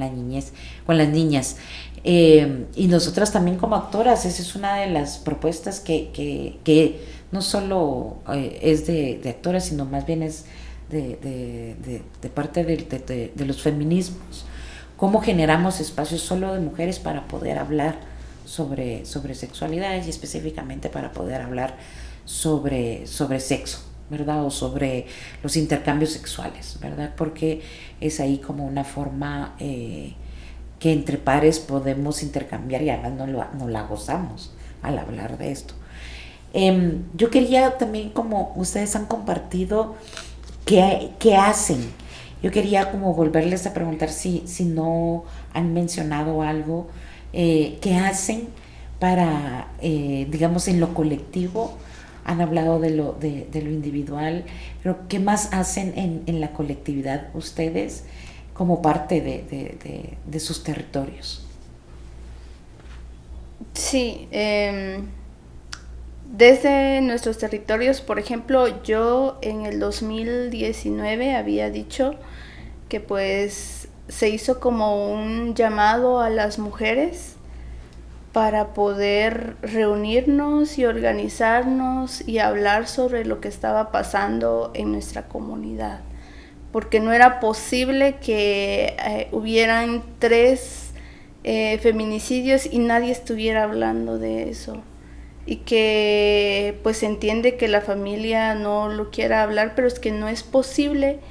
niñez, con las niñas. Y nosotras también como actoras, esa es una de las propuestas que no solo es de actoras, sino más bien es de parte de los feminismos. Cómo generamos espacios solo de mujeres para poder hablar sobre sexualidad y específicamente para poder hablar sobre sexo, ¿verdad? O sobre los intercambios sexuales, ¿verdad? Porque es ahí como una forma que entre pares podemos intercambiar y además no la gozamos al hablar de esto. Yo quería también, como ustedes han compartido, ¿qué hacen? Yo quería como volverles a preguntar si no han mencionado algo, ¿qué hacen para, digamos, en lo colectivo? Han hablado de lo individual, pero ¿qué más hacen en la colectividad ustedes como parte de sus territorios? Sí, desde nuestros territorios, por ejemplo, yo en el 2019 había dicho que pues se hizo como un llamado a las mujeres para poder reunirnos y organizarnos y hablar sobre lo que estaba pasando en nuestra comunidad, porque no era posible que hubieran 3 feminicidios y nadie estuviera hablando de eso, y que pues se entiende que la familia no lo quiera hablar, pero es que no es posible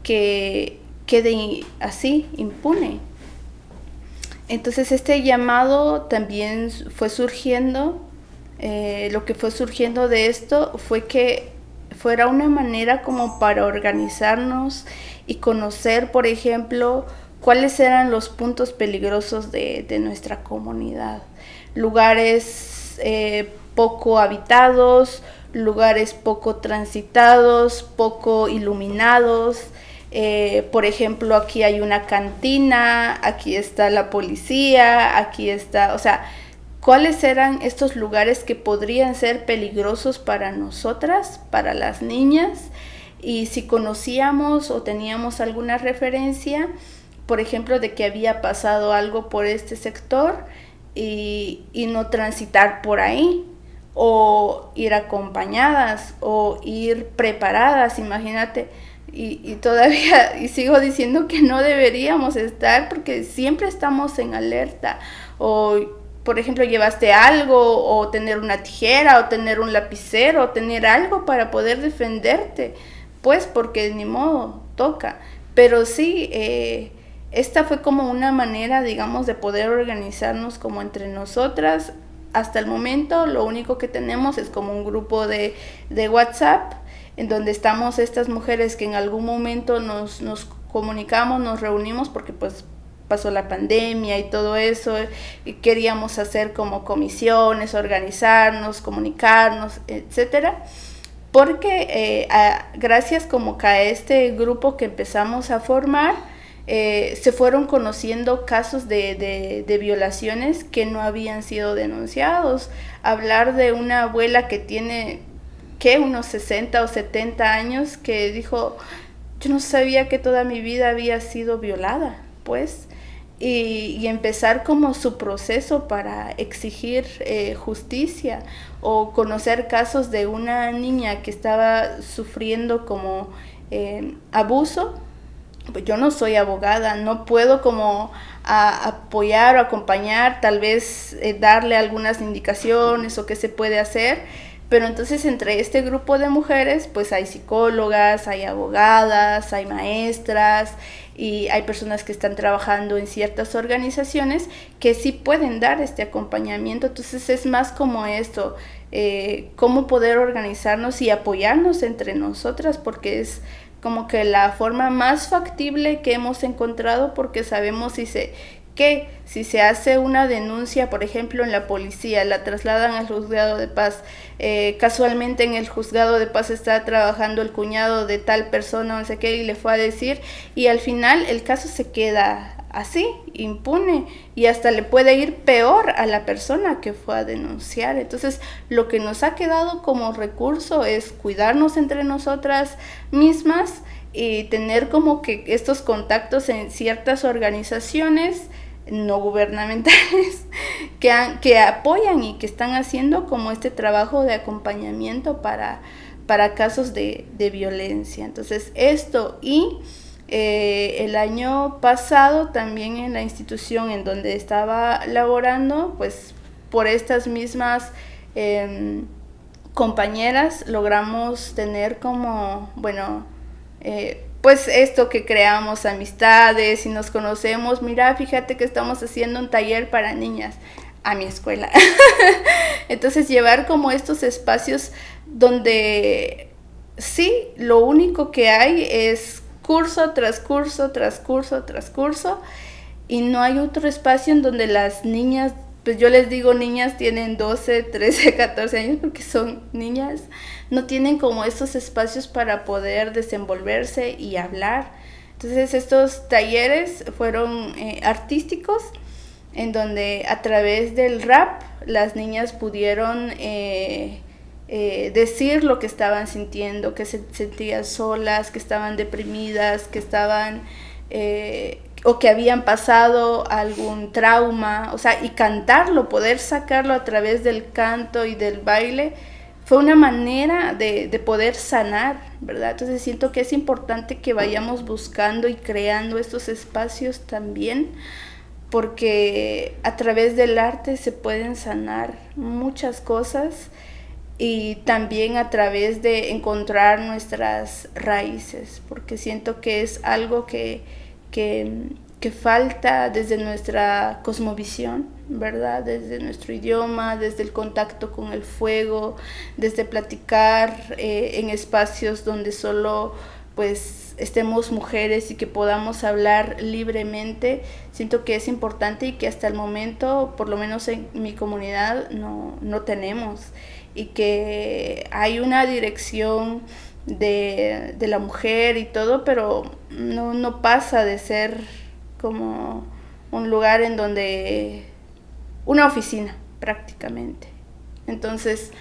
que quede así, impune. Entonces este llamado también fue surgiendo, lo que fue surgiendo de esto fue que fuera una manera como para organizarnos y conocer, por ejemplo, cuáles eran los puntos peligrosos de nuestra comunidad. Lugares poco habitados, lugares poco transitados, poco iluminados. Por ejemplo, aquí hay una cantina, aquí está la policía, aquí está, o sea, ¿cuáles eran estos lugares que podrían ser peligrosos para nosotras, para las niñas? Y si conocíamos o teníamos alguna referencia, por ejemplo, de que había pasado algo por este sector y no transitar por ahí, o ir acompañadas, o ir preparadas, imagínate. Y todavía y sigo diciendo que no deberíamos estar, porque siempre estamos en alerta. O, por ejemplo, llevaste algo, o tener una tijera, o tener un lapicero, o tener algo para poder defenderte, pues porque ni modo, toca. Pero sí, esta fue como una manera, digamos, de poder organizarnos como entre nosotras. Hasta el momento lo único que tenemos es como un grupo de WhatsApp, en donde estamos estas mujeres que en algún momento nos comunicamos, nos reunimos, porque pues pasó la pandemia y todo eso, y queríamos hacer como comisiones, organizarnos, comunicarnos, etcétera, porque gracias como que a este grupo que empezamos a formar, se fueron conociendo casos de violaciones que no habían sido denunciados. Hablar de una abuela que tiene unos 60 o 70 años, que dijo, yo no sabía que toda mi vida había sido violada, pues, y empezar como su proceso para exigir justicia, o conocer casos de una niña que estaba sufriendo como abuso. Pues yo no soy abogada, no puedo como apoyar o acompañar, tal vez darle algunas indicaciones o qué se puede hacer. Pero entonces entre este grupo de mujeres pues hay psicólogas, hay abogadas, hay maestras, y hay personas que están trabajando en ciertas organizaciones que sí pueden dar este acompañamiento. Entonces es más como esto, cómo poder organizarnos y apoyarnos entre nosotras, porque es como que la forma más factible que hemos encontrado, porque sabemos que si se hace una denuncia, por ejemplo, en la policía, la trasladan al juzgado de paz, casualmente en el juzgado de paz está trabajando el cuñado de tal persona, no sé qué, y le fue a decir, y al final el caso se queda así, impune, y hasta le puede ir peor a la persona que fue a denunciar. Entonces, lo que nos ha quedado como recurso es cuidarnos entre nosotras mismas y tener como que estos contactos en ciertas organizaciones no gubernamentales que apoyan y que están haciendo como este trabajo de acompañamiento para casos de violencia. Entonces, esto y el año pasado también en la institución en donde estaba laborando, pues por estas mismas compañeras logramos tener como, bueno, pues esto que creamos amistades y nos conocemos. Mira, fíjate que estamos haciendo un taller para niñas a mi escuela. Entonces llevar como estos espacios donde sí, lo único que hay es curso tras curso, tras curso, tras curso, y no hay otro espacio en donde las niñas, pues yo les digo niñas, tienen 12, 13, 14 años porque son niñas, no tienen como esos espacios para poder desenvolverse y hablar. Entonces estos talleres fueron artísticos, en donde a través del rap las niñas pudieron decir lo que estaban sintiendo, que se sentían solas, que estaban deprimidas, que estaban o que habían pasado algún trauma, o sea, y cantarlo, poder sacarlo a través del canto y del baile, fue una manera de poder sanar, ¿verdad? Entonces siento que es importante que vayamos buscando y creando estos espacios también, porque a través del arte se pueden sanar muchas cosas, y también a través de encontrar nuestras raíces, porque siento que es algo que falta desde nuestra cosmovisión, ¿verdad? Desde nuestro idioma, desde el contacto con el fuego, desde platicar en espacios donde solo pues estemos mujeres y que podamos hablar libremente. Siento que es importante y que hasta el momento, por lo menos en mi comunidad, no tenemos, y que hay una dirección de la mujer y todo, pero no pasa de ser como un lugar en donde, una oficina prácticamente. Entonces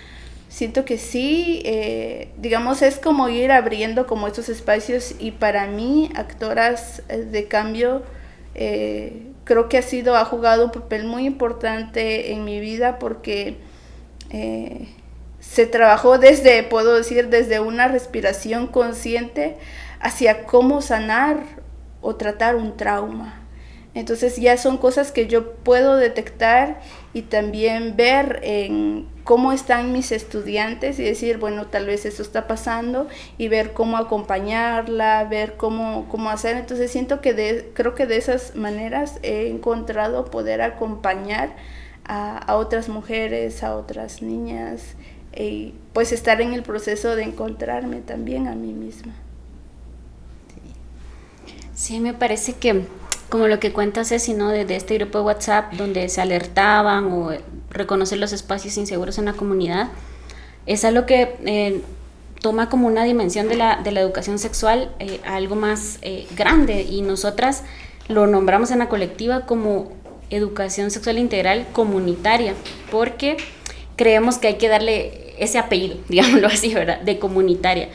siento que sí, digamos, es como ir abriendo como estos espacios, y para mí, Actoras de Cambio, creo que ha jugado un papel muy importante en mi vida, porque se trabajó puedo decir, desde una respiración consciente hacia cómo sanar o tratar un trauma. Entonces ya son cosas que yo puedo detectar y también ver en cómo están mis estudiantes y decir, bueno, tal vez eso está pasando, y ver cómo acompañarla, ver cómo hacer. Entonces siento que creo que de esas maneras he encontrado poder acompañar a otras mujeres, a otras niñas, y pues estar en el proceso de encontrarme también a mí misma. Sí, me parece que como lo que cuenta Ceci, ¿no? De este grupo de WhatsApp donde se alertaban o reconocer los espacios inseguros en la comunidad, es algo que toma como una dimensión de la educación sexual a algo más grande, y nosotras lo nombramos en la colectiva como educación sexual integral comunitaria, porque creemos que hay que darle ese apellido, digámoslo así, ¿verdad? De comunitaria.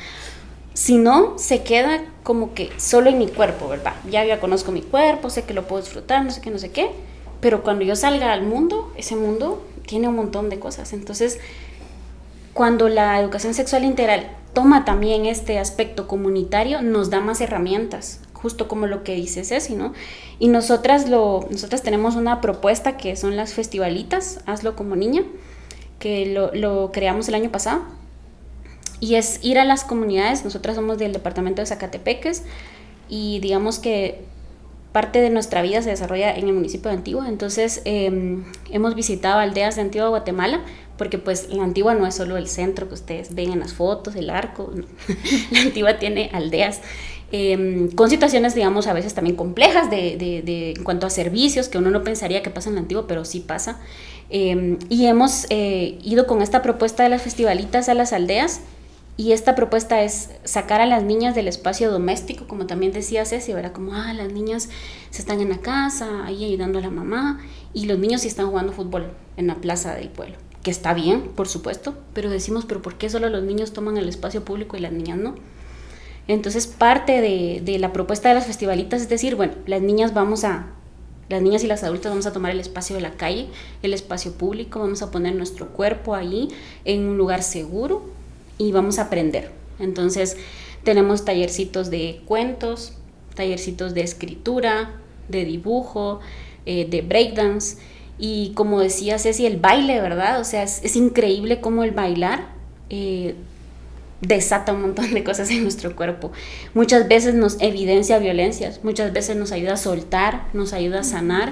Si no, se queda como que solo en mi cuerpo, ¿verdad? Ya conozco mi cuerpo, sé que lo puedo disfrutar, no sé qué, pero cuando yo salga al mundo, ese mundo tiene un montón de cosas. Entonces, cuando la educación sexual integral toma también este aspecto comunitario, nos da más herramientas, justo como lo que dice Ceci, ¿no? Y nosotras tenemos una propuesta que son las festivalitas, Hazlo como Niña, que lo creamos el año pasado, y es ir a las comunidades. Nosotras somos del departamento de Zacatepeques, y digamos que parte de nuestra vida se desarrolla en el municipio de Antigua. Entonces hemos visitado aldeas de Antigua, Guatemala, porque pues la Antigua no es solo el centro que ustedes ven en las fotos, el arco, no. La Antigua tiene aldeas con situaciones, digamos, a veces también complejas en cuanto a servicios, que uno no pensaría que pasa en la Antigua, pero sí pasa. Y hemos ido con esta propuesta de las festivalitas a las aldeas, y esta propuesta es sacar a las niñas del espacio doméstico, como también decía Ceci, ¿verdad? Como, las niñas se están en la casa, ahí ayudando a la mamá, y los niños sí están jugando fútbol en la plaza del pueblo, que está bien, por supuesto, pero decimos, ¿pero por qué solo los niños toman el espacio público y las niñas no? Entonces, parte de la propuesta de las festivalitas es decir, bueno, las niñas y las adultas vamos a tomar el espacio de la calle, el espacio público, vamos a poner nuestro cuerpo ahí en un lugar seguro, y vamos a aprender. Entonces tenemos tallercitos de cuentos, tallercitos de escritura, de dibujo, de breakdance, y como decía Ceci, el baile, ¿verdad? O sea, es increíble cómo el bailar desata un montón de cosas en nuestro cuerpo. Muchas veces nos evidencia violencias, muchas veces nos ayuda a soltar, nos ayuda a sanar,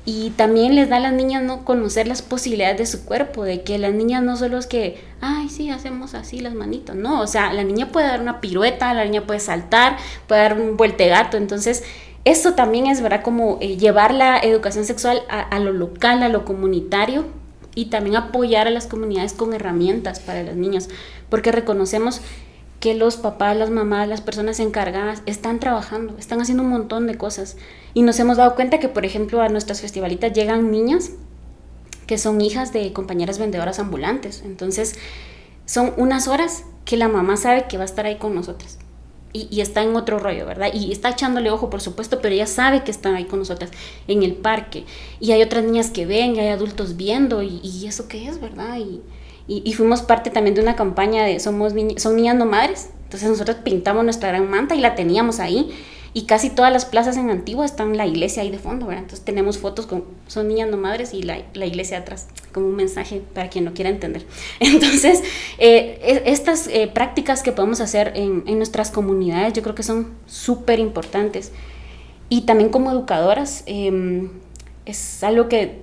y también les da a las niñas no conocer las posibilidades de su cuerpo, de que las niñas no solo es que, sí, hacemos así las manitos, no, o sea, la niña puede dar una pirueta, la niña puede saltar, puede dar un vueltegato. Entonces eso también es, ¿verdad?, como llevar la educación sexual a lo local, a lo comunitario, y también apoyar a las comunidades con herramientas para las niñas, porque reconocemos que los papás, las mamás, las personas encargadas están trabajando, están haciendo un montón de cosas, y nos hemos dado cuenta que, por ejemplo, a nuestras festivalitas llegan niñas que son hijas de compañeras vendedoras ambulantes. Entonces son unas horas que la mamá sabe que va a estar ahí con nosotras, y está en otro rollo, ¿verdad? Y está echándole ojo, por supuesto, pero ella sabe que están ahí con nosotras en el parque, y hay otras niñas que ven, y hay adultos viendo, y eso qué es, ¿verdad? Y fuimos parte también de una campaña de Son Niñas No Madres. Entonces nosotros pintamos nuestra gran manta y la teníamos ahí, y casi todas las plazas en Antigua están la iglesia ahí de fondo, ¿verdad? Entonces tenemos fotos con Son Niñas No Madres y la iglesia atrás, como un mensaje para quien no quiera entender. Entonces estas prácticas que podemos hacer en nuestras comunidades, yo creo que son súper importantes, y también como educadoras es algo que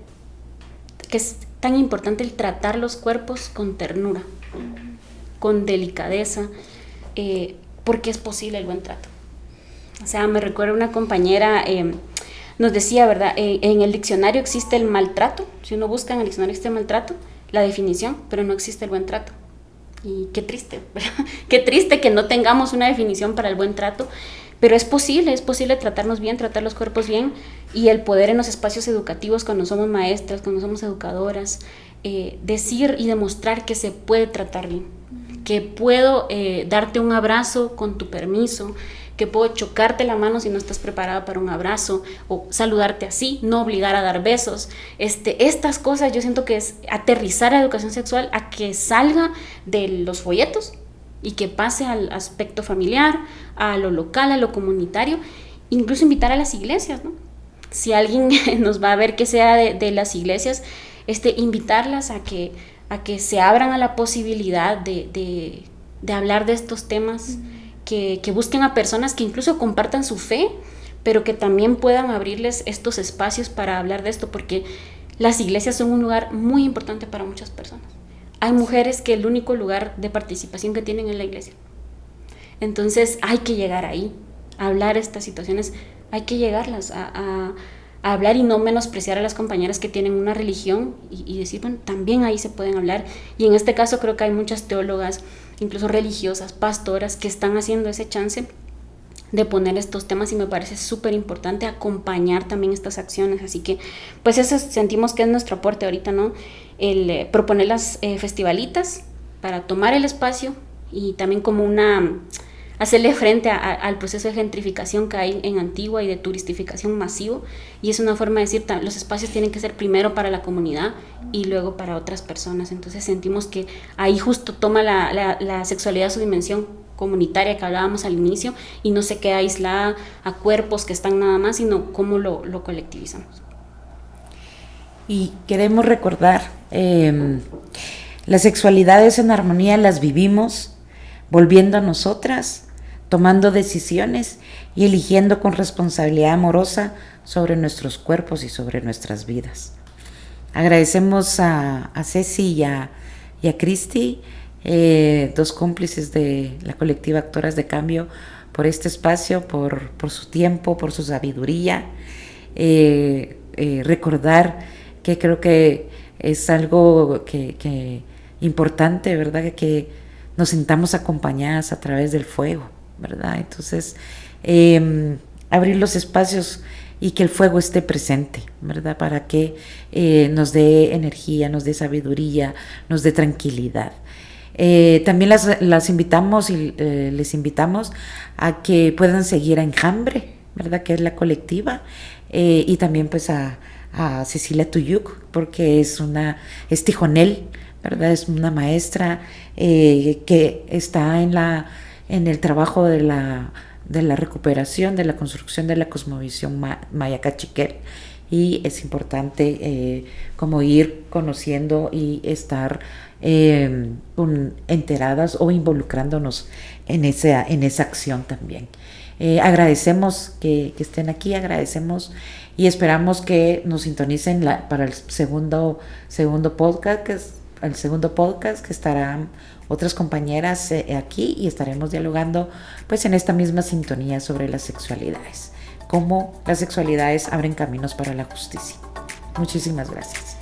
es tan importante, el tratar los cuerpos con ternura, con delicadeza, porque es posible el buen trato. O sea, me recuerdo una compañera nos decía, ¿verdad? En el diccionario existe el maltrato. Si uno busca en el diccionario existe el maltrato, la definición, pero no existe el buen trato. Y qué triste, ¿verdad? Qué triste que no tengamos una definición para el buen trato, pero es posible tratarnos bien, tratar los cuerpos bien, y el poder en los espacios educativos, cuando somos maestras, cuando somos educadoras, decir y demostrar que se puede tratar bien, que puedo darte un abrazo con tu permiso, que puedo chocarte la mano si no estás preparada para un abrazo, o saludarte así, no obligar a dar besos. Estas cosas yo siento que es aterrizar a la educación sexual a que salga de los folletos y que pase al aspecto familiar, a lo local, a lo comunitario, incluso invitar a las iglesias, ¿no? Si alguien nos va a ver que sea de las iglesias, invitarlas a que se abran a la posibilidad de hablar de estos temas, que busquen a personas que incluso compartan su fe, pero que también puedan abrirles estos espacios para hablar de esto, porque las iglesias son un lugar muy importante para muchas personas. Hay mujeres que el único lugar de participación que tienen es la iglesia. Entonces hay que llegar ahí, a hablar estas situaciones, hay que llegarlas a hablar, y no menospreciar a las compañeras que tienen una religión, y decir, bueno, también ahí se pueden hablar. Y en este caso creo que hay muchas teólogas, incluso religiosas, pastoras, que están haciendo ese chance de poner estos temas, y me parece súper importante acompañar también estas acciones. Así que pues eso sentimos que es nuestro aporte ahorita, ¿no? El proponer las festivalitas para tomar el espacio, y también como hacerle frente al proceso de gentrificación que hay en Antigua y de turistificación masivo, y es una forma de decir, los espacios tienen que ser primero para la comunidad y luego para otras personas. Entonces sentimos que ahí justo toma la sexualidad su dimensión comunitaria que hablábamos al inicio, y no se queda aislada a cuerpos que están nada más, sino cómo lo colectivizamos. Y queremos recordar, las sexualidades en armonía las vivimos volviendo a nosotras, tomando decisiones y eligiendo con responsabilidad amorosa sobre nuestros cuerpos y sobre nuestras vidas. Agradecemos a Ceci y a Cristi, dos cómplices de la colectiva Actoras de Cambio, por este espacio, por su tiempo, por su sabiduría. Recordar que creo que es algo que importante, ¿verdad? Que nos sintamos acompañadas a través del fuego, ¿verdad? Entonces, abrir los espacios y que el fuego esté presente, ¿verdad? Para que nos dé energía, nos dé sabiduría, nos dé tranquilidad. También las invitamos y les invitamos a que puedan seguir a Enjambre, ¿verdad? Que es la colectiva, y también pues a Cecilia Tuyuk, porque es tijonel, ¿verdad? Es una maestra que está en el trabajo de la recuperación, de la construcción de la cosmovisión maya cachiquel, y es importante como ir conociendo y estar enteradas o involucrándonos en esa acción también. Agradecemos que estén aquí, agradecemos y esperamos que nos sintonicen para el segundo podcast, que estarán otras compañeras aquí, y estaremos dialogando pues en esta misma sintonía sobre las sexualidades, cómo las sexualidades abren caminos para la justicia. Muchísimas gracias.